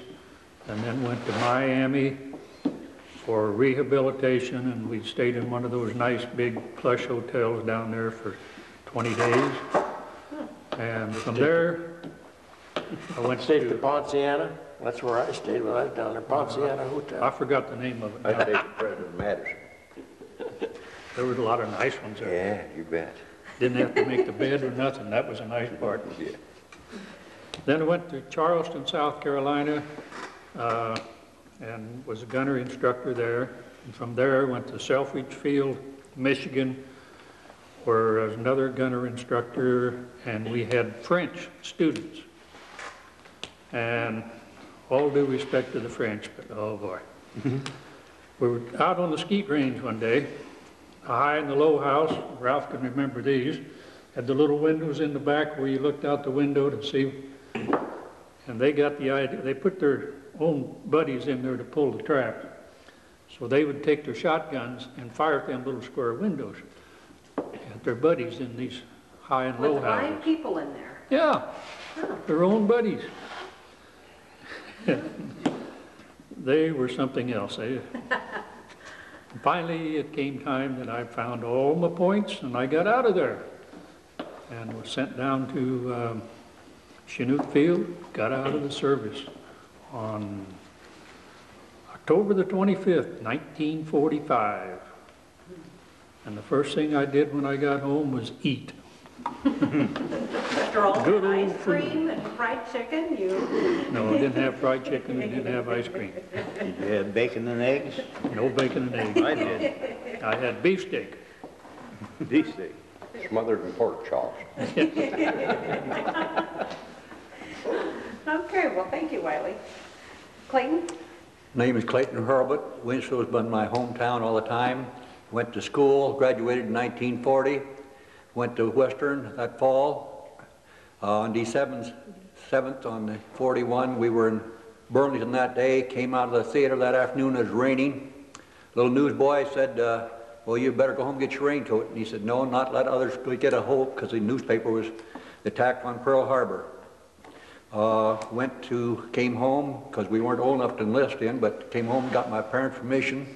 and then went to Miami for rehabilitation, and we stayed in one of those nice big plush hotels down there for 20 days. And from there, I went Stayed to Ponciana. That's where I stayed when I was down there, Ponciana Hotel. I forgot the name of it I now. stayed at President Madison. There was a lot of nice ones there. Yeah, you bet. Didn't have to make the bed or nothing. That was a nice part. Yeah. Then I went to Charleston, South Carolina, and was a gunner instructor there. And from there, I went to Selfridgefield, Michigan, where I was another gunner instructor, and we had French students. And all due respect to the French, but oh boy. We were out on the skeet range one day, a high and the low house. Ralph can remember these. Had the little windows in the back where you looked out the window to see. And they got the idea, they put their own buddies in there to pull the trap. So they would take their shotguns and fire at them little square windows. Had their buddies in these high and low With houses. 5 people in there. Yeah, their own buddies. They were something else. Finally, it came time that I found all my points, and I got out of there and was sent down to Chinook Field, got out of the service on October the 25th, 1945. And the first thing I did when I got home was eat. After all Good the old ice cream and fried chicken, you... No, I didn't have fried chicken, I didn't have ice cream. Did you have bacon and eggs? No bacon and eggs. I did. I had beefsteak. Beefsteak. Smothered in pork chops. Okay, well, thank you, Wiley. Clayton? Name is Clayton Hurlbutt. Williamsfield's been my hometown all the time. Went to school, graduated in 1940. Went to Western that fall. On December 7th on 41, we were in Burlington that day. Came out of the theater that afternoon, it was raining. Little newsboy said, well, you better go home and get your raincoat. And he said, no, not let others get a hold, because the newspaper was the attack on Pearl Harbor. Came home, because we weren't old enough to enlist in, but came home, got my parents' permission,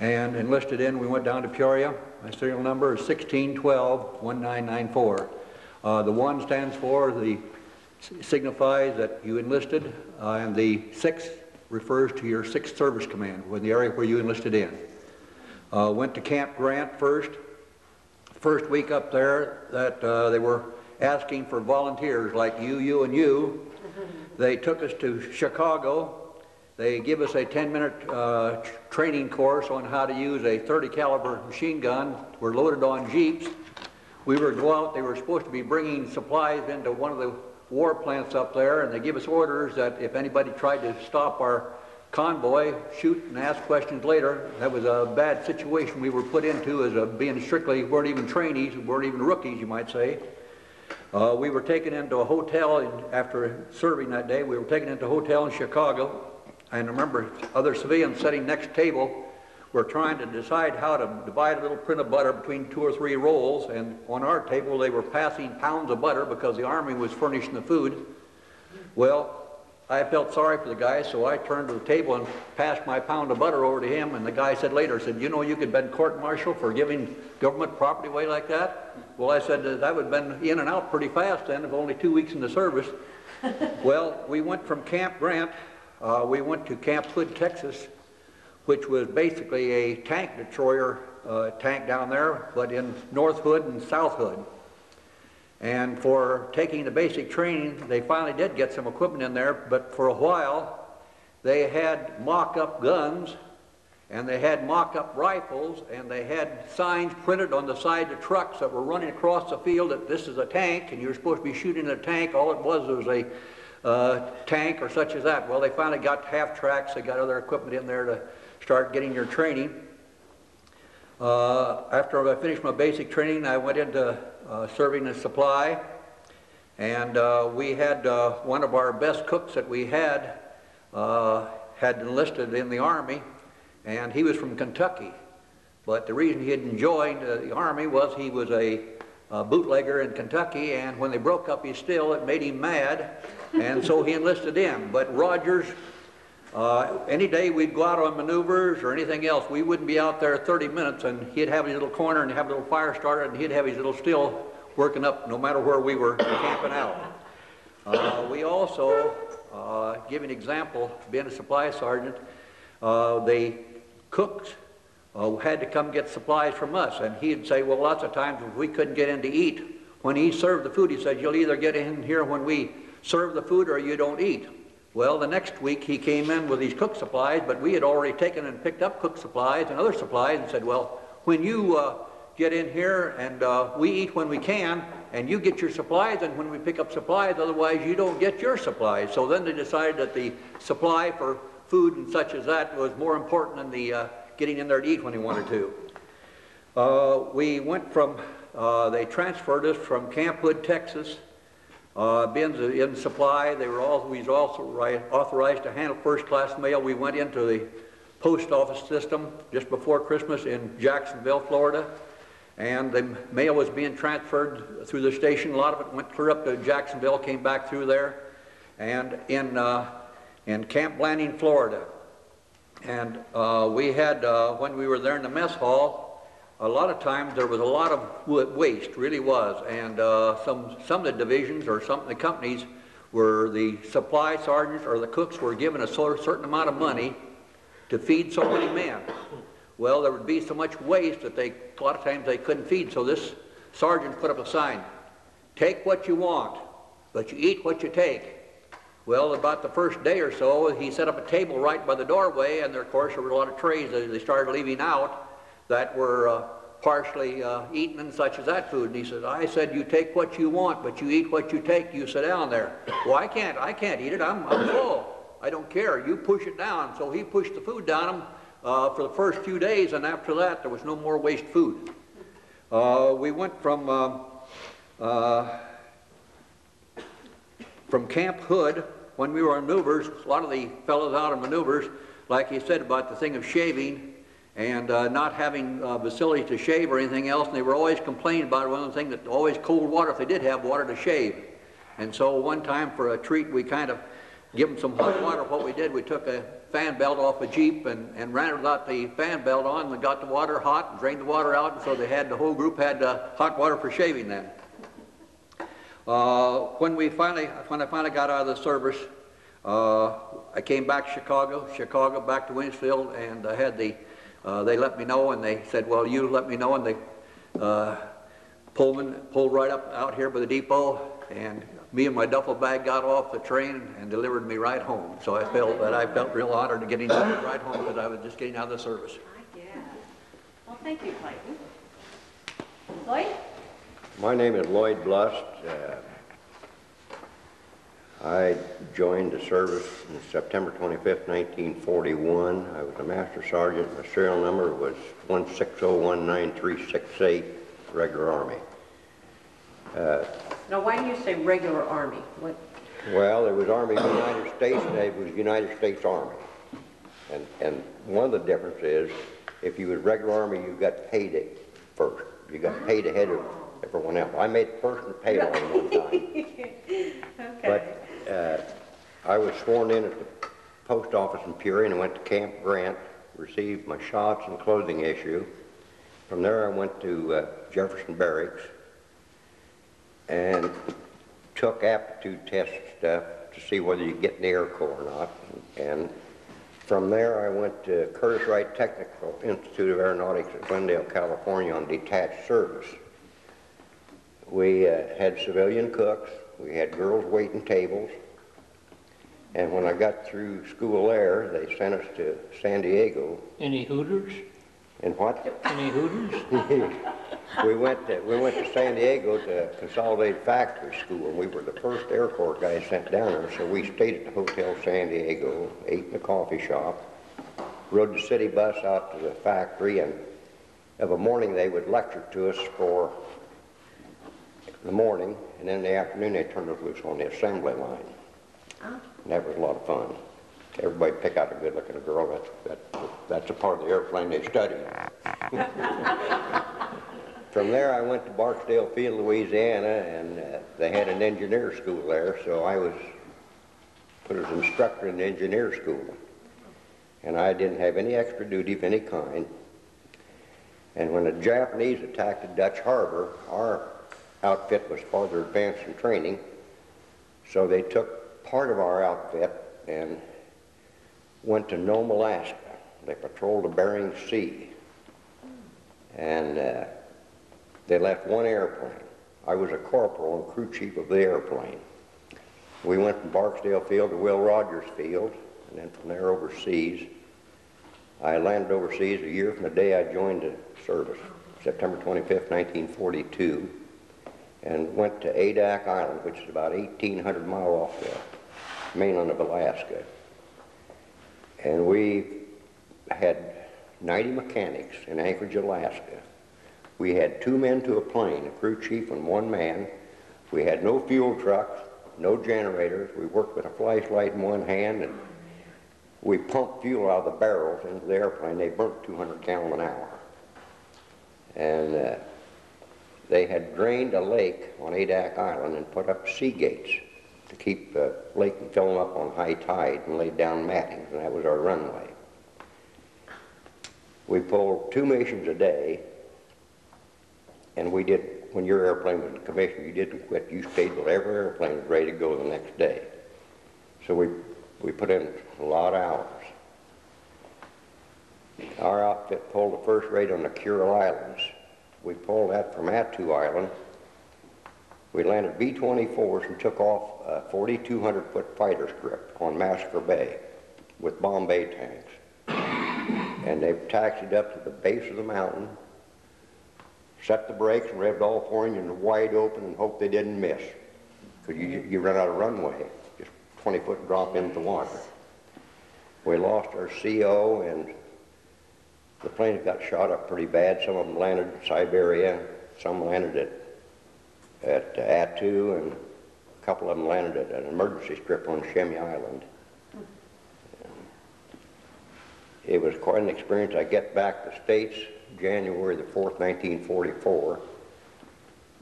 and enlisted in. We went down to Peoria. My serial number is 1612-1994. The 1 stands for, signifies that you enlisted, and the 6 refers to your 6th Service Command, in the area where you enlisted in. Went to Camp Grant first. First week up there, that they were asking for volunteers like you, and you. They took us to Chicago. They give us a 10-minute training course on how to use a .30 caliber machine gun. We're loaded on jeeps. We were to go out. They were supposed to be bringing supplies into one of the war plants up there, and they give us orders that if anybody tried to stop our convoy, shoot and ask questions later. That was a bad situation we were put into as being strictly, weren't even trainees, weren't even rookies, you might say. We were taken into a hotel after serving that day. We were taken into a hotel in Chicago. And I remember other civilians sitting next table were trying to decide how to divide a little print of butter between 2 or 3 rolls. And on our table, they were passing pounds of butter because the Army was furnishing the food. Well, I felt sorry for the guy, so I turned to the table and passed my pound of butter over to him. And the guy said later, you know, you could have been court-martialed for giving government property away like that? Well, I said, that would have been in and out pretty fast then, if only 2 weeks in the service. Well, we went from Camp Grant, we went to Camp Hood, Texas, which was basically a tank destroyer tank down there, but in North Hood and South Hood. And for taking the basic training, they finally did get some equipment in there, but for a while, they had mock-up guns, and they had mock-up rifles, and they had signs printed on the side of trucks that were running across the field that this is a tank, and you're supposed to be shooting at a tank. All it was a tank or such as that. Well, they finally got half-tracks. They got other equipment in there to start getting your training. After I finished my basic training, I went into serving as supply, and we had one of our best cooks that we had enlisted in the Army, and he was from Kentucky. But the reason he hadn't joined the Army was he was a bootlegger in Kentucky, and when they broke up his still, it made him mad, and so he enlisted in. But Rogers, any day we'd go out on maneuvers or anything else, we wouldn't be out there 30 minutes, and he'd have his little corner and have a little fire started, and he'd have his little still working up no matter where we were camping out. We also, give an example, being a supply sergeant, the cooks had to come get supplies from us, and he'd say, well, lots of times if we couldn't get in to eat, when he served the food, he said, you'll either get in here when we serve the food or you don't eat. Well, the next week he came in with these cook supplies, but we had already taken and picked up cook supplies and other supplies and said, well, when you get in here and we eat when we can, and you get your supplies, and when we pick up supplies, otherwise you don't get your supplies. So then they decided that the supply for food and such as that was more important than the getting in there to eat when they wanted to. We went from, they transferred us from Camp Hood, Texas, being in supply. They were always also authorized to handle first-class mail. We went into the post office system just before Christmas in Jacksonville, Florida, and the mail was being transferred through the station. A lot of it went clear up to Jacksonville, came back through there, and in Camp Blanding, Florida. And we had, when we were there in the mess hall, a lot of times there was a lot of waste, really was, and some of the divisions or some of the companies were the supply sergeants or the cooks were given a certain amount of money to feed so many men. Well, there would be so much waste that a lot of times they couldn't feed, so this sergeant put up a sign, take what you want, but you eat what you take. Well, about the first day or so, he set up a table right by the doorway, and there, of course, there were a lot of trays that they started leaving out that were partially eaten and such as that food. And he said, I said, you take what you want, but you eat what you take. You sit down there. Well, I can't eat it. I'm full. I don't care. You push it down. So he pushed the food down him for the first few days, and after that, there was no more waste food. We went from Camp Hood, when we were on maneuvers, a lot of the fellows out on maneuvers, like he said about the thing of shaving and not having facility to shave or anything else, and they were always complaining about one of the things that always cold water if they did have water to shave. And so one time for a treat, we kind of give them some hot water. What we did, we took a fan belt off a Jeep and ran it without the fan belt on and got the water hot and drained the water out, and so they had, the whole group had hot water for shaving then. When I finally got out of the service, I came back to Chicago, back to Williamsfield, and I had the, they let me know, and they said, well, you let me know, and they pulled right up out here by the depot, and me and my duffel bag got off the train and delivered me right home. So I felt real honored to getting right home because I was just getting out of the service. I guess. Well, thank you, Clayton. Lloyd? My name is Lloyd Blust. I joined the service on September 25th, 1941. I was a master sergeant. My serial number was 1601938, regular Army. Now, why do you say regular Army? What? Well, there was Army of the United States, and it was United States Army. And one of the differences is, if you was regular Army, you got paid it first. You got paid ahead of everyone else. I made first and paid on one time. Okay. But I was sworn in at the post office in Peoria and went to Camp Grant, received my shots and clothing issue. From there I went to Jefferson Barracks and took aptitude test stuff to see whether you get in the Air Corps or not. And from there I went to Curtis Wright Technical Institute of Aeronautics at Glendale, California on detached service. We had civilian cooks. We had girls waiting tables. And when I got through school there, they sent us to San Diego. Any Hooters? And what? Any Hooters? we went to San Diego to Consolidated Factory School, and we were the first Air Corps guys sent down there. So we stayed at the Hotel San Diego, ate in the coffee shop, rode the city bus out to the factory, and of a morning they would lecture to us for the morning, and then in the afternoon they turned us loose on the assembly line. Oh. And that was a lot of fun. Everybody pick out a good-looking girl. That's a part of the airplane they study. From there, I went to Barksdale Field, Louisiana, and they had an engineer school there, so I was put as instructor in the engineer school. And I didn't have any extra duty of any kind. And when the Japanese attacked the Dutch harbor, our outfit was farther advanced in training, so they took part of our outfit and went to Nome, Alaska. They patrolled the Bering Sea. And they left one airplane. I was a corporal and crew chief of the airplane. We went from Barksdale Field to Will Rogers Field, and then from there overseas. I landed overseas a year from the day I joined the service, September 25th, 1942, and went to Adak Island, which is about 1,800 miles off the mainland of Alaska. And we had 90 mechanics in Anchorage, Alaska. We had 2 men to a plane, a crew chief and 1 man. We had no fuel trucks, no generators. We worked with a flashlight in one hand, and we pumped fuel out of the barrels into the airplane. They burnt 200 gallons an hour. And they had drained a lake on Adak Island and put up sea gates to keep the lake from filling up on high tide, and laid down mattings, and that was our runway. We pulled 2 missions a day, and we did, when your airplane was in commission, you didn't quit. You stayed till every airplane was ready to go the next day. So we put in a lot of hours. Our outfit pulled the first raid on the Kuril Islands. We pulled that from Attu Island. We landed B-24s and took off a 4,200-foot fighter script on Massacre Bay with Bombay tanks. And they taxied up to the base of the mountain, set the brakes, and revved all 4 engines wide open and hoped they didn't miss. Because you run out of runway, just 20-foot drop into the water. We lost our CO, and the planes got shot up pretty bad. Some of them landed in Siberia, some landed at Attu, and a couple of them landed at an emergency strip on Shemi Island. It was quite an experience. I get back to the States January the 4th, 1944.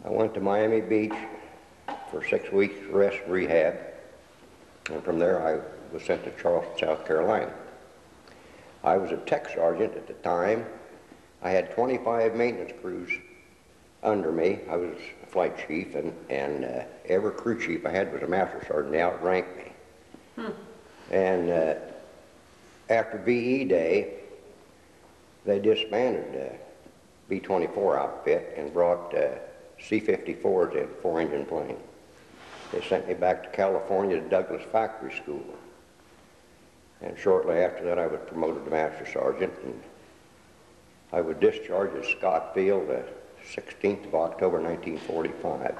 I went to Miami Beach for 6 weeks rest and rehab, and from there I was sent to Charleston, South Carolina. I was a tech sergeant at the time. I had 25 maintenance crews under me. I was a flight chief, and every crew chief I had was a master sergeant. They outranked me. And after VE Day, they disbanded B-24 outfit and brought C-54s in, 4-engine plane. They sent me back to California to Douglas Factory School. And shortly after that, I was promoted to Master Sergeant, and I was discharged at Scott Field the 16th of October, 1945.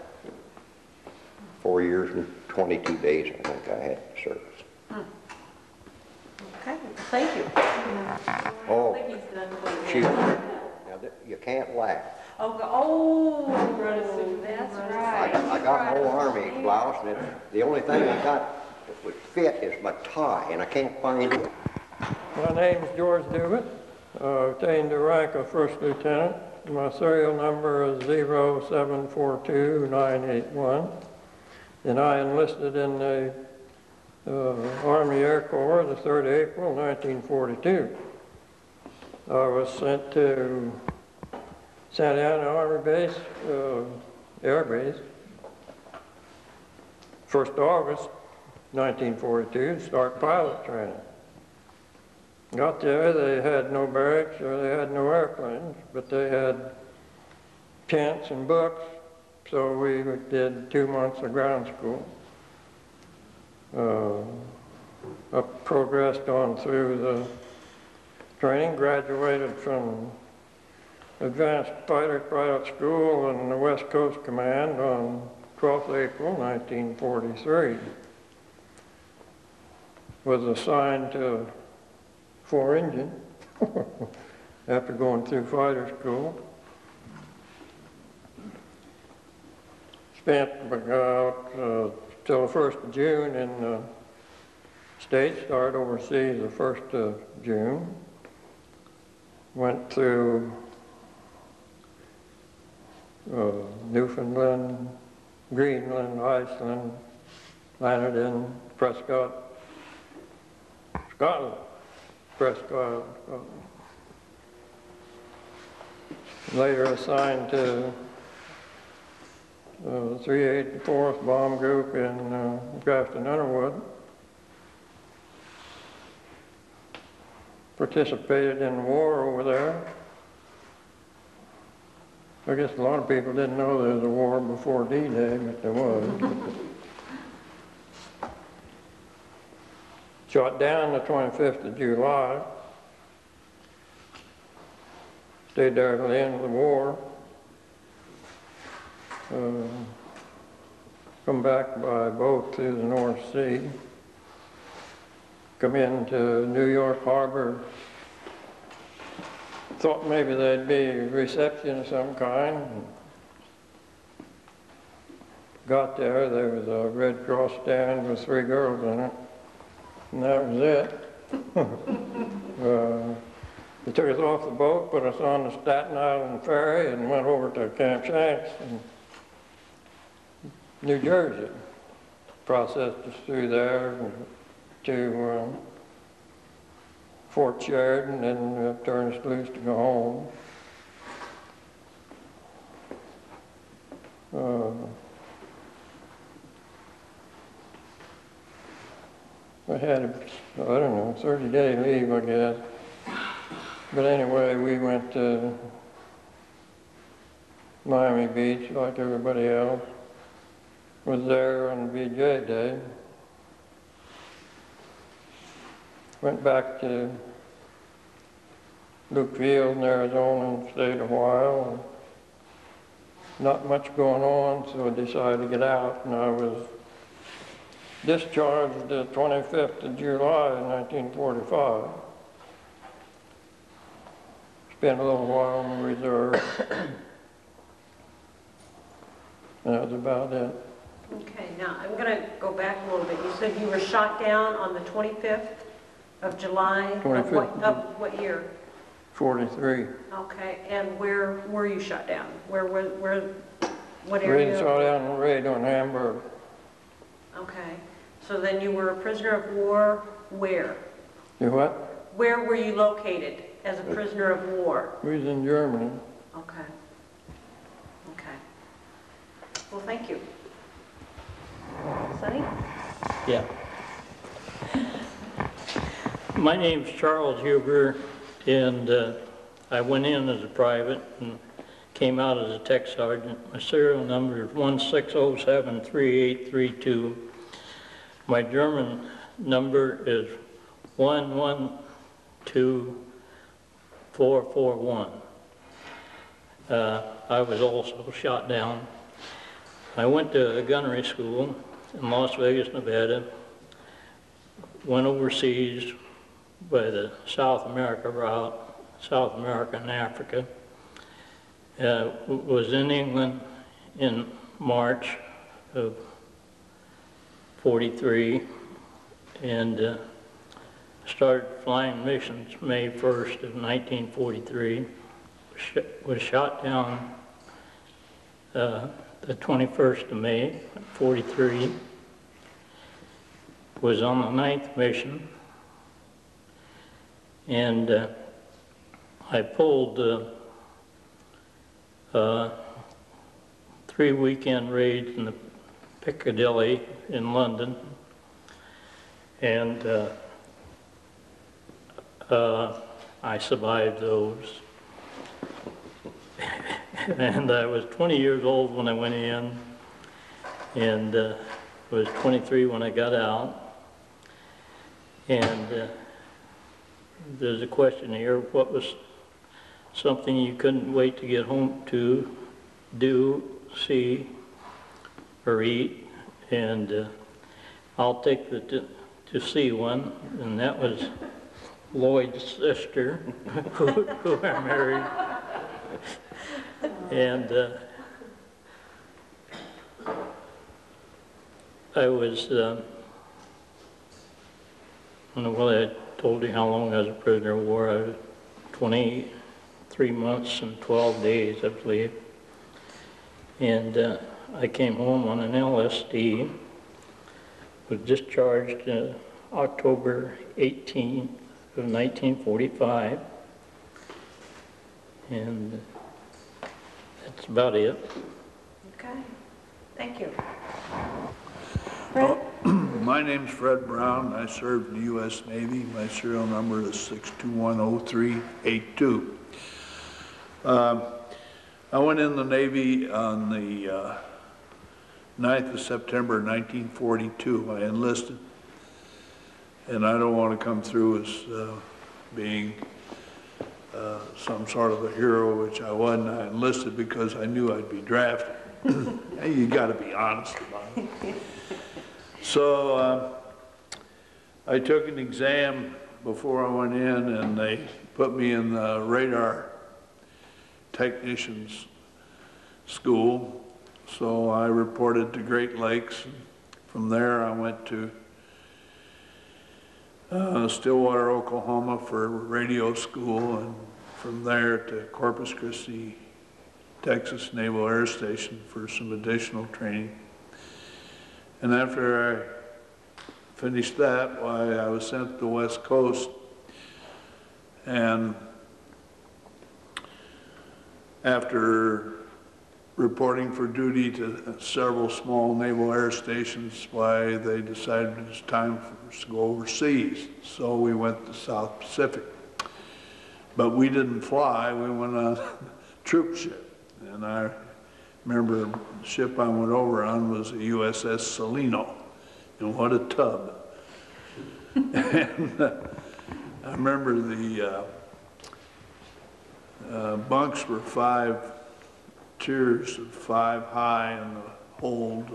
4 years and 22 days, I think I had service. Okay, thank you. Oh, I think he's done with shoot. Now, you can't laugh. That's right. I got an old Army blouse, and the only thing I got that would fit is my tie, and I can't find it. My name is George Doubet. I obtained the rank of First Lieutenant. My serial number is 0742981. And I enlisted in the Army Air Corps the 3rd of April, 1942. I was sent to Santa Ana Army Base, Air Base, 1st August, 1942, to start pilot training. Got there, they had no barracks or they had no airplanes, but they had tents and books so we did 2 months of ground school. I progressed on through the training, graduated from Advanced Fighter Pilot School in the West Coast Command on 12th April 1943. Was assigned to 4-engine after going through fighter school. Spent about till the 1st of June in the States, started overseas the 1st of June. Went through Newfoundland, Greenland, Iceland, landed in Prescott, Scotland. Prescott, Scotland. Later assigned to the 384th Bomb Group in Grafton Underwood. Participated in the war over there. I guess a lot of people didn't know there was a war before D-Day, but there was. Shot down the 25th of July. Stayed there till the end of the war. Come back by boat through the North Sea. Come into New York Harbor. Thought maybe there'd be a reception of some kind. Got there was a Red Cross stand with 3 girls in it. And that was it. They took us off the boat, put us on the Staten Island ferry, and went over to Camp Shanks in New Jersey. Processed us through there to Fort Sheridan, and turned us loose to go home. I had, I don't know, 30-day leave, I guess. But anyway, we went to Miami Beach like everybody else. Was there on VJ Day. Went back to Luke Field in Arizona and stayed a while. Not much going on, so I decided to get out, and I was discharged the 25th of July in 1945. Spent a little while in the reserve. And that was about it. Okay, now I'm going to go back a little bit. You said you were shot down on the 25th of July of what year? 43. Okay, and where were you shot down? What We area? shot down the raid on Hamburg. Okay, so then you were a prisoner of war where? You what? Where were you located as a prisoner of war? We was in Germany. Okay. Okay. Well, thank you. Sonny? Yeah. My name's Charles Huber, and I went in as a private and came out as a tech sergeant. My serial number is 16073832. My German number is 112441. I was also shot down. I went to a gunnery school in Las Vegas, Nevada, went overseas by the South America route, South America and Africa. Was in England in March of 43 and started flying missions May 1st of 1943. Was shot down the 21st of May, 43. Was on the 9th mission, and I pulled 3 weekend raids in the Piccadilly in London, and I survived those. And I was 20 years old when I went in, and was 23 when I got out. And there's a question here, what was something you couldn't wait to get home to do, see, or eat? And I'll take the to see one, and that was Lloyd's sister, who I married. And I was, well, I told you how long I was a prisoner of war. I was 23 months and 12 days, I believe. And I came home on an LSD, was discharged October 18th of 1945. And that's about it. Okay, thank you. My name's Fred Brown. I served in the U.S. Navy. My serial number is 6210382. I went in the Navy on the 9th of September 1942. I enlisted. And I don't want to come through as being some sort of a hero, which I wasn't. I enlisted because I knew I'd be drafted. You got to be honest about it. So I took an exam before I went in, and they put me in the radar technician's school. So I reported to Great Lakes. From there, I went to Stillwater, Oklahoma for radio school, and from there to Corpus Christi, Texas Naval Air Station for some additional training. And after I finished that, why, I was sent to the West Coast, and after reporting for duty to several small naval air stations, why, they decided it was time for us to go overseas. So we went to South Pacific. But we didn't fly, we went on a troop ship. And I remember the ship I went over on was a USS Salino, and what a tub. And I remember the bunks were 5 tiers of 5 high in the hold.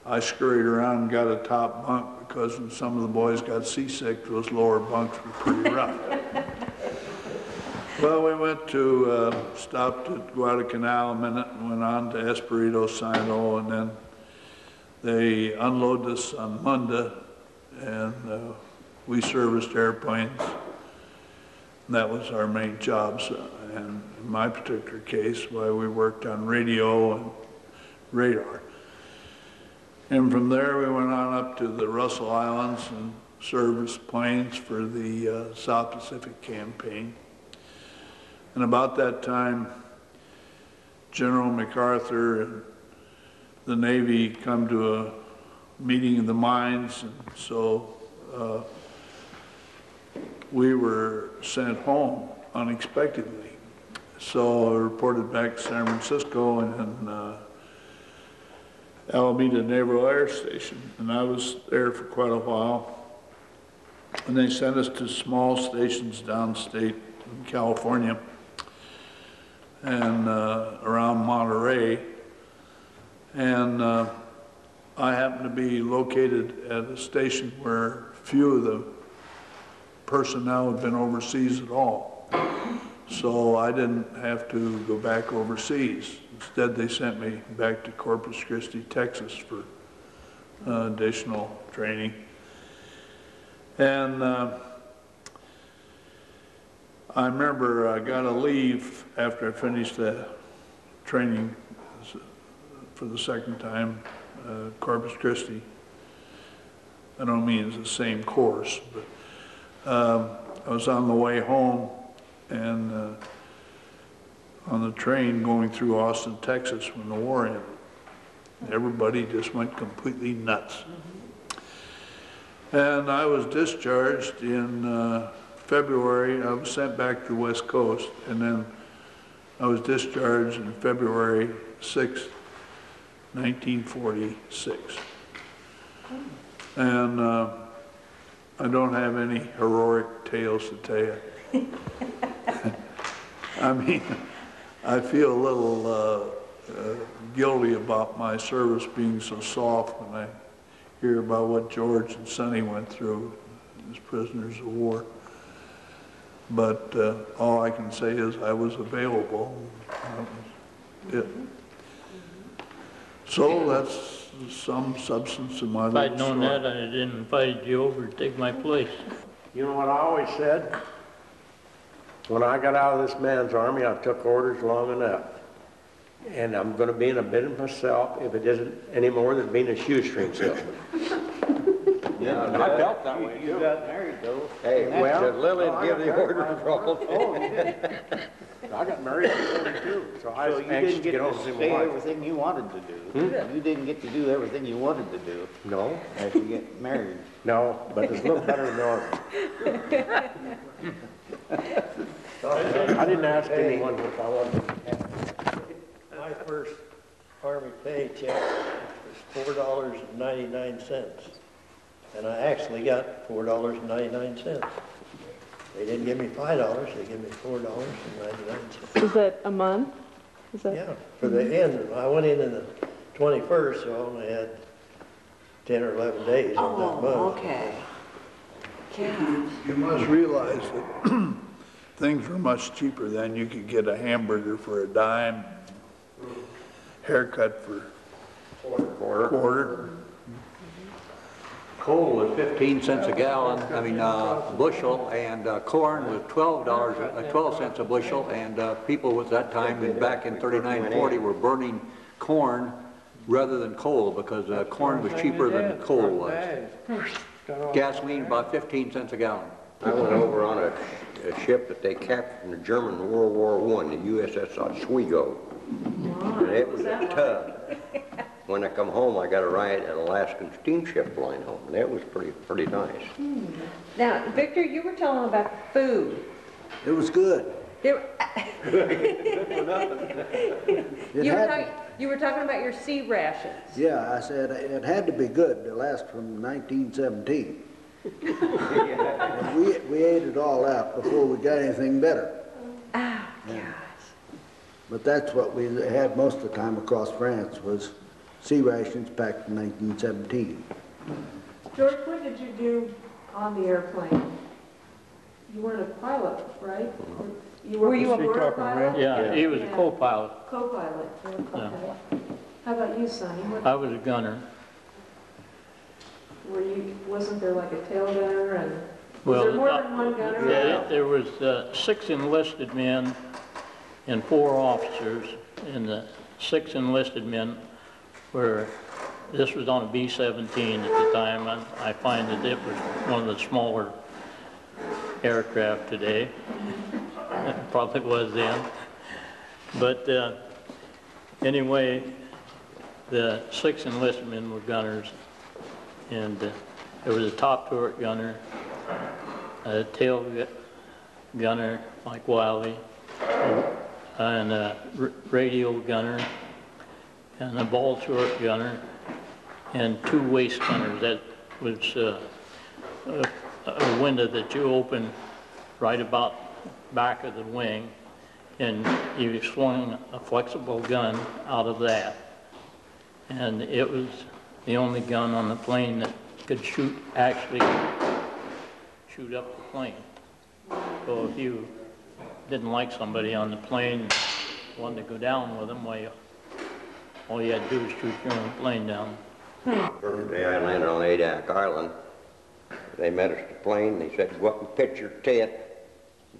I scurried around and got a top bunk because when some of the boys got seasick, those lower bunks were pretty rough. Well, we went to, stopped at Guadalcanal a minute and went on to Espiritu Santo, and then they unloaded us on Munda, and we serviced airplanes. And that was our main jobs. And in my particular case, why, we worked on radio and radar. And from there, we went on up to the Russell Islands and serviced planes for the South Pacific campaign. And about that time, General MacArthur and the Navy come to a meeting of the minds, and so we were sent home unexpectedly. So I reported back to San Francisco and then Alameda Naval Air Station, and I was there for quite a while. And they sent us to small stations downstate in California and around Monterey. And I happened to be located at a station where few of the personnel had been overseas at all. So I didn't have to go back overseas. Instead, they sent me back to Corpus Christi, Texas for additional training. And I remember I got a leave after I finished the training for the second time, Corpus Christi. I don't mean it's the same course, but I was on the way home and on the train going through Austin, Texas when the war ended. Everybody just went completely nuts. And I was discharged in February. I was sent back to the West Coast, and then I was discharged on February 6, 1946. And I don't have any heroic tales to tell you. I mean, I feel a little guilty about my service being so soft when I hear about what George and Sonny went through as prisoners of war. But all I can say is I was available. That was it. So that's some substance of my If little I'd known story. that, I'd have invited you over to take my place. You know what I always said? When I got out of this man's army, I took orders long enough. And I'm going to be in a business myself if it isn't any more than being a shoestring salesman. Yeah, I felt that way, You too. got married, though. Hey, Well, did Lily I give got the married order when I from? was- Oh, you did. I got married at 42, so I So was you anxious didn't to get get home to to see my say wife. everything you wanted to do. You didn't get to do everything you wanted to do No, after you get married. no, but it's a little better than the Army. I didn't ask anyone if I wanted. My first Army paycheck was $4.99, and I actually got $4.99. They didn't give me $5, they gave me $4.99. Is that a month? Is that? Yeah, for the end, I went in the 21st, so I only had 10 or 11 days on that month. Oh, okay. Yeah. You must realize that things were much cheaper then. You could get a hamburger for a dime, haircut for quarter. Coal was 15 cents a gallon, bushel, and corn was $12, 12 cents a bushel, and people at that time, and back in 39, 40, were burning corn rather than coal because corn was cheaper than coal was. Gasoline about 15 cents a gallon. I went over on a ship that they captured in the German World War I, the USS Oswego. And it was a tug. When I come home, I got a ride at Alaskan Steamship line home, and that was pretty nice. Now, Victor, you were telling about the food. It was good. There, It you were talking about your sea rations. Yeah, I said it had to be good to last from 1917. And we ate it all out before we got anything better. Oh, gosh. But that's what we had most of the time across France was sea rations packed in 1917. George, what did you do on the airplane? You weren't a pilot, right? Were you a pilot? Yeah, he was a co-pilot. Co-pilot, okay. How about you, Sonny? I was a gunner. Wasn't there like a tail gunner and, was Well, there more than one gunner? Yeah, there was 6 enlisted men and 4 officers, and the 6 enlisted men were, this was on a B-17 at the time, and I find that it was one of the smaller aircraft today. It probably was then. But anyway, the 6 enlisted men were gunners, and there was a top turret gunner, a tail gunner like Wiley, and a radio gunner, and a ball turret gunner, and 2 waist gunners. That was a window that you open right about back of the wing, and you swung a flexible gun out of that. And it was the only gun on the plane that could actually shoot up the plane. So if you didn't like somebody on the plane, wanted to go down with them, well, all you had to do was shoot your own plane down. First day I landed on Adak Island, they met us at the plane, they said, go up and pitch your tent,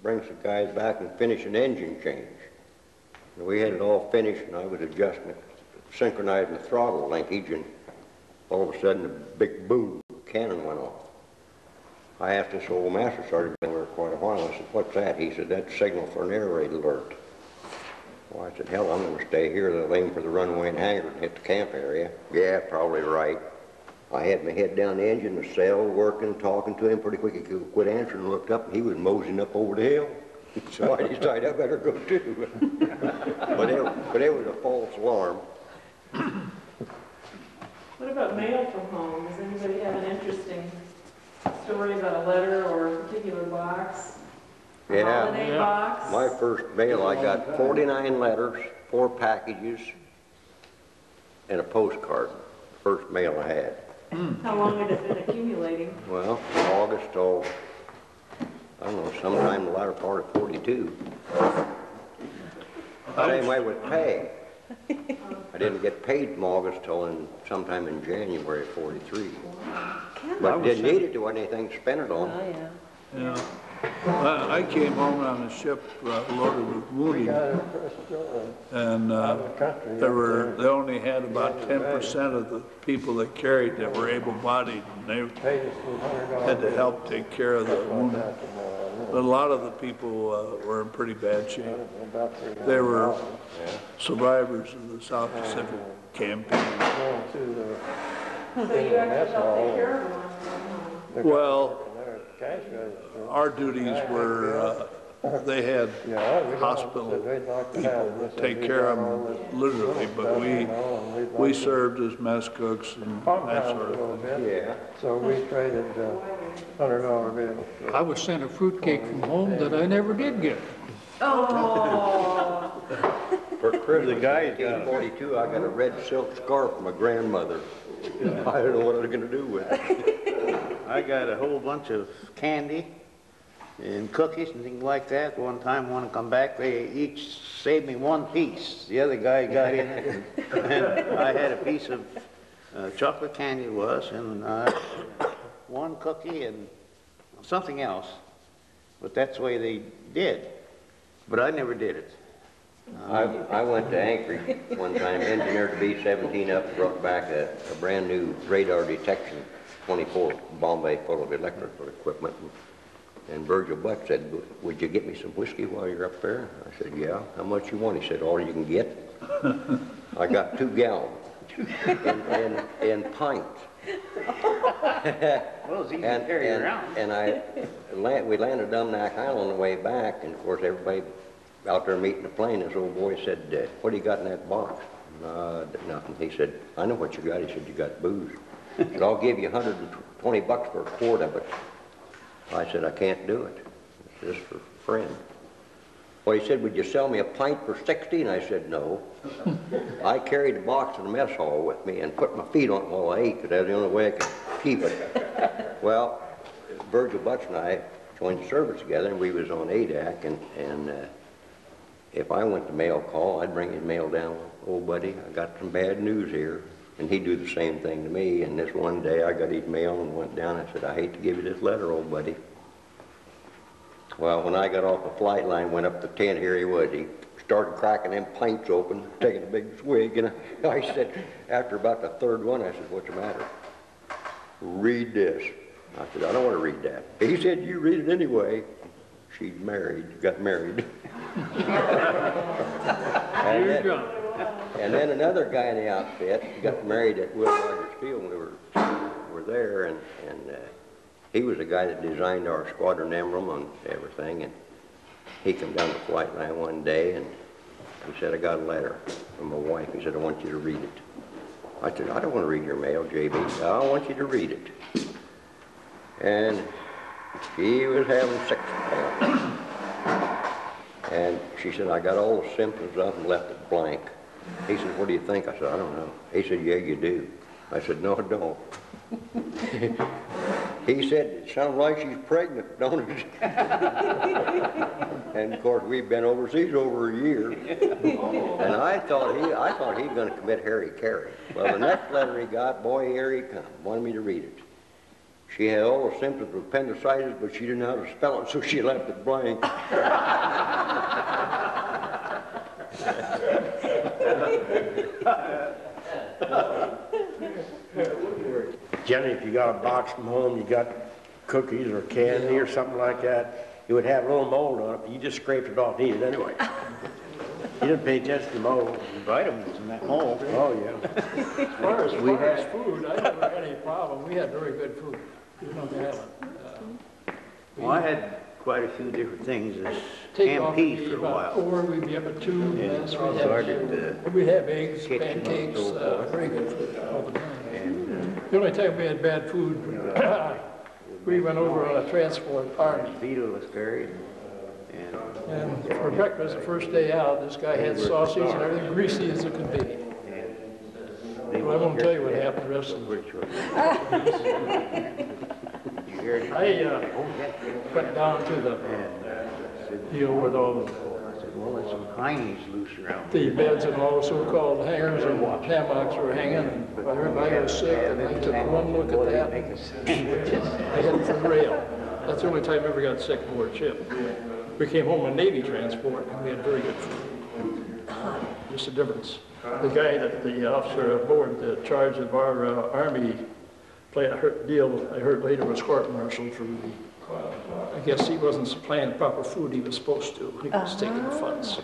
bring some guys back and finish an engine change. And we had it all finished, and I was adjusting it, synchronizing the throttle linkage, and all of a sudden a big boom, cannon went off. I asked this old master sergeant, been there quite a while, I said, what's that? He said, that's signal for an air raid alert. Well, I said, hell, I'm going to stay here. They'll aim for the runway and hangar and hit the camp area. Yeah, probably right. I had my head down the engine, the cell working, talking to him pretty quick. He quit answering, looked up, and he was moseying up over the hill. So I decided I better go too. But it was a false alarm. What about mail from home? Does anybody have an interesting story about a letter or a particular box? A holiday box? My first mail, I got 49 letters, 4 packages, and a postcard. First mail I had. How long had it been accumulating? Well, August till, I don't know, sometime in the latter part of 42. Same way with pay. I didn't get paid from August till sometime in January of 43. But didn't need to do anything to spend it on. Oh, yeah. Yeah. I came home on a ship loaded with wounded, and they only had about 10% of the people they carried that were able-bodied, and they had to help take care of the wounded. But a lot of the people were in pretty bad shape. They were survivors of the South Pacific campaign. So you actually helped take care of them? Well, our duties were, they had hospital people take care of them literally, but we served as mess cooks and that sort of thing. Yeah. So we traded $100 bills. I was sent a fruitcake from home that I never did get. Oh. For Christmas, in 1942, I got a red silk scarf from my grandmother. I don't know what I was going to do with it. I got a whole bunch of candy and cookies and things like that. One time when I come back, they each saved me one piece. The other guy got in it, and I had a piece of chocolate candy it was, and one cookie and something else. But that's the way they did. But I never did it. I went to Anchorage one time, engineered the B-17 up, and brought back a brand new radar detection 24 Bombay full of electrical equipment. And Virgil Butt said, "Would you get me some whiskey while you're up there?" I said, "Yeah." "How much you want?" He said, "All you can get." I got 2 gallons in pints. Well, it's easy to carry around. And we landed Dumnack Island on the way back, and of course everybody out there meeting the plane, this old boy said, "What do you got in that box?" "Nothing." He said, "I know what you got." He said, "You got booze." He said, "I'll give you $120 for a quart of it." I said, "I can't do it. It's just for a friend." Well, he said, "Would you sell me a pint for 60? And I said, "No." I carried the box to the mess hall with me and put my feet on it while I ate, because that's the only way I could keep it. Well, Virgil Butts and I joined the service together, and we was on ADAC, and if I went to mail call, I'd bring his mail down. "Old buddy, I got some bad news here." And he'd do the same thing to me. And this one day I got his mail and went down. I said, "I hate to give you this letter, old buddy." Well, when I got off the flight line, went up the tent, here he was. He started cracking them pints open, taking a big swig. And I said, after about the 3rd one, I said, "What's the matter?" "Read this." I said, "I don't want to read that." He said, "You read it anyway." She'd got married. And then another guy in the outfit got married at Williamsfield when we were there, and he was the guy that designed our squadron emblem and everything. And he came down the flight line one day, and he said, "I got a letter from my wife." He said, "I want you to read it." I said, "I don't want to read your mail, JB. I want you to read it." And she was having 6 pounds. And she said, "I got all the symptoms up and left it blank." He said, "What do you think?" I said, "I don't know." He said, "Yeah, you do." I said, "No, I don't." He said, "It sounds like she's pregnant, don't it?" And of course, we've been overseas over a year. And I thought he was going to commit Harry Carey. Well, the next letter he got, boy, here he come, wanted me to read it. She had all the symptoms of appendicitis, but she didn't know how to spell it, so she left it blank. Generally, if you got a box from home, you got cookies or candy or something like that, it would have a little mold on it, but you just scraped it off and eat it anyway. You didn't pay attention to mold. Vitamins in that mold. Oh, yeah. As far as food, I never had any problem. We had very good food. You know, Well, I had quite a few different things as Take off MPs for a about while. 4, we'd be up at 2, and then started, we have eggs, kitchen pancakes, and so forth. very good food all the time. And The only time we had bad food, we went over on a transport army. Vito was buried. And for breakfast, the first day out, this guy had sausage and everything greasy as it could be. Well, I won't tell you what happened the rest of the week. I went down to the deal with all well, there's some heinies loose around. the beds and all the so-called hangers and hammocks were hanging, but everybody was sick, and I took one look at that. I headed for the rail. That's the only time I ever got sick aboard ship. We came home on Navy transport, and we had very good food. Just a difference. The guy the officer aboard, the charge of our Army I heard later was court-martialed for I guess he wasn't supplying the proper food he was supposed to. He was taking funds.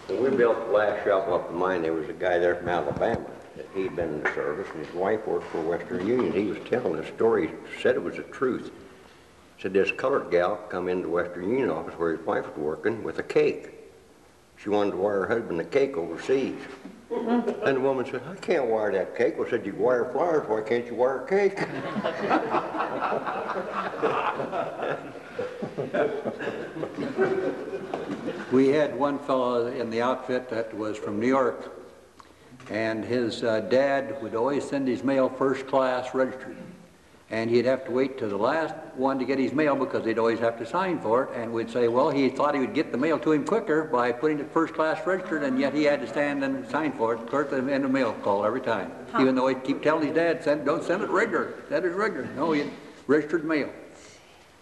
When we built the last shop up the mine, there was a guy there from Alabama. He'd been in the service, and his wife worked for Western Union. He was telling a story, said it was the truth. Said this colored gal come into Western Union office where his wife was working with a cake. She wanted to wire her husband a cake overseas. And the woman said, I can't wire that cake. Well, said, you wire flowers, why can't you wire cake? We had one fellow in the outfit that was from New York, and his dad would always send his mail first class registered. And he'd have to wait to the last one to get his mail because they'd always have to sign for it. And we'd say, well, he thought he would get the mail to him quicker by putting it first class registered, and yet he had to stand and sign for it clerk at the end of the mail call every time. Even though he'd keep telling his dad, don't send it regular, send it regular. No, he had registered mail.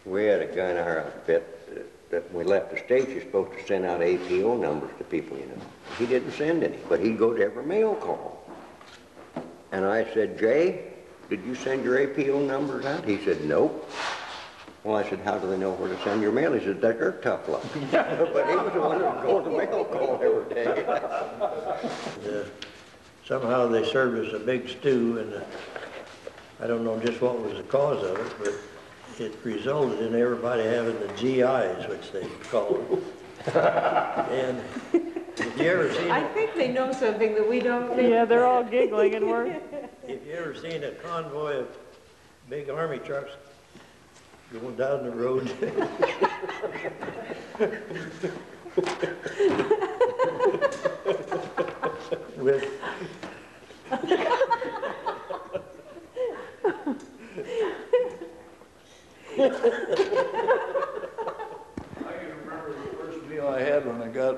We had a guy in our outfit that when we left the state, you're supposed to send out APO numbers to people, you know. He didn't send any, but he'd go to every mail call. And I said, Jay, did you send your APO numbers out? He said, nope. Well, I said, how do they know where to send your mail? He said, that's their tough luck. But he was the one that would go to the mail call every day. Somehow they served us a big stew, and I don't know just what was the cause of it, but it resulted in everybody having the GIs, which they call them. And have you ever seen I think they know something that we don't. Yeah, they're all giggling and we're... Have you ever seen a convoy of big army trucks going down the road? With I can remember the first meal I had when I got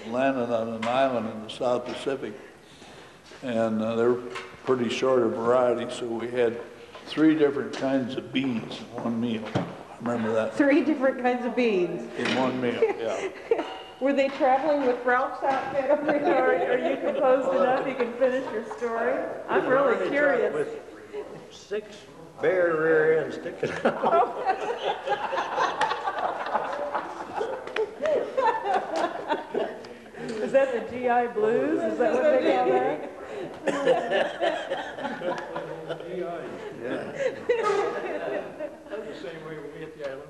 landed on an island in the South Pacific, and they were pretty short of variety, so we had 3 different kinds of beans in one meal. I remember that. 3 different kinds of beans. In one meal, yeah. Were they traveling with Ralph's outfit over here? Are you composed enough you can finish your story? I'm really curious. with 6 bare rear ends sticking out. Is that the GI Blues? Is that what they call that? GI. Yeah. That's the same way when we hit the island.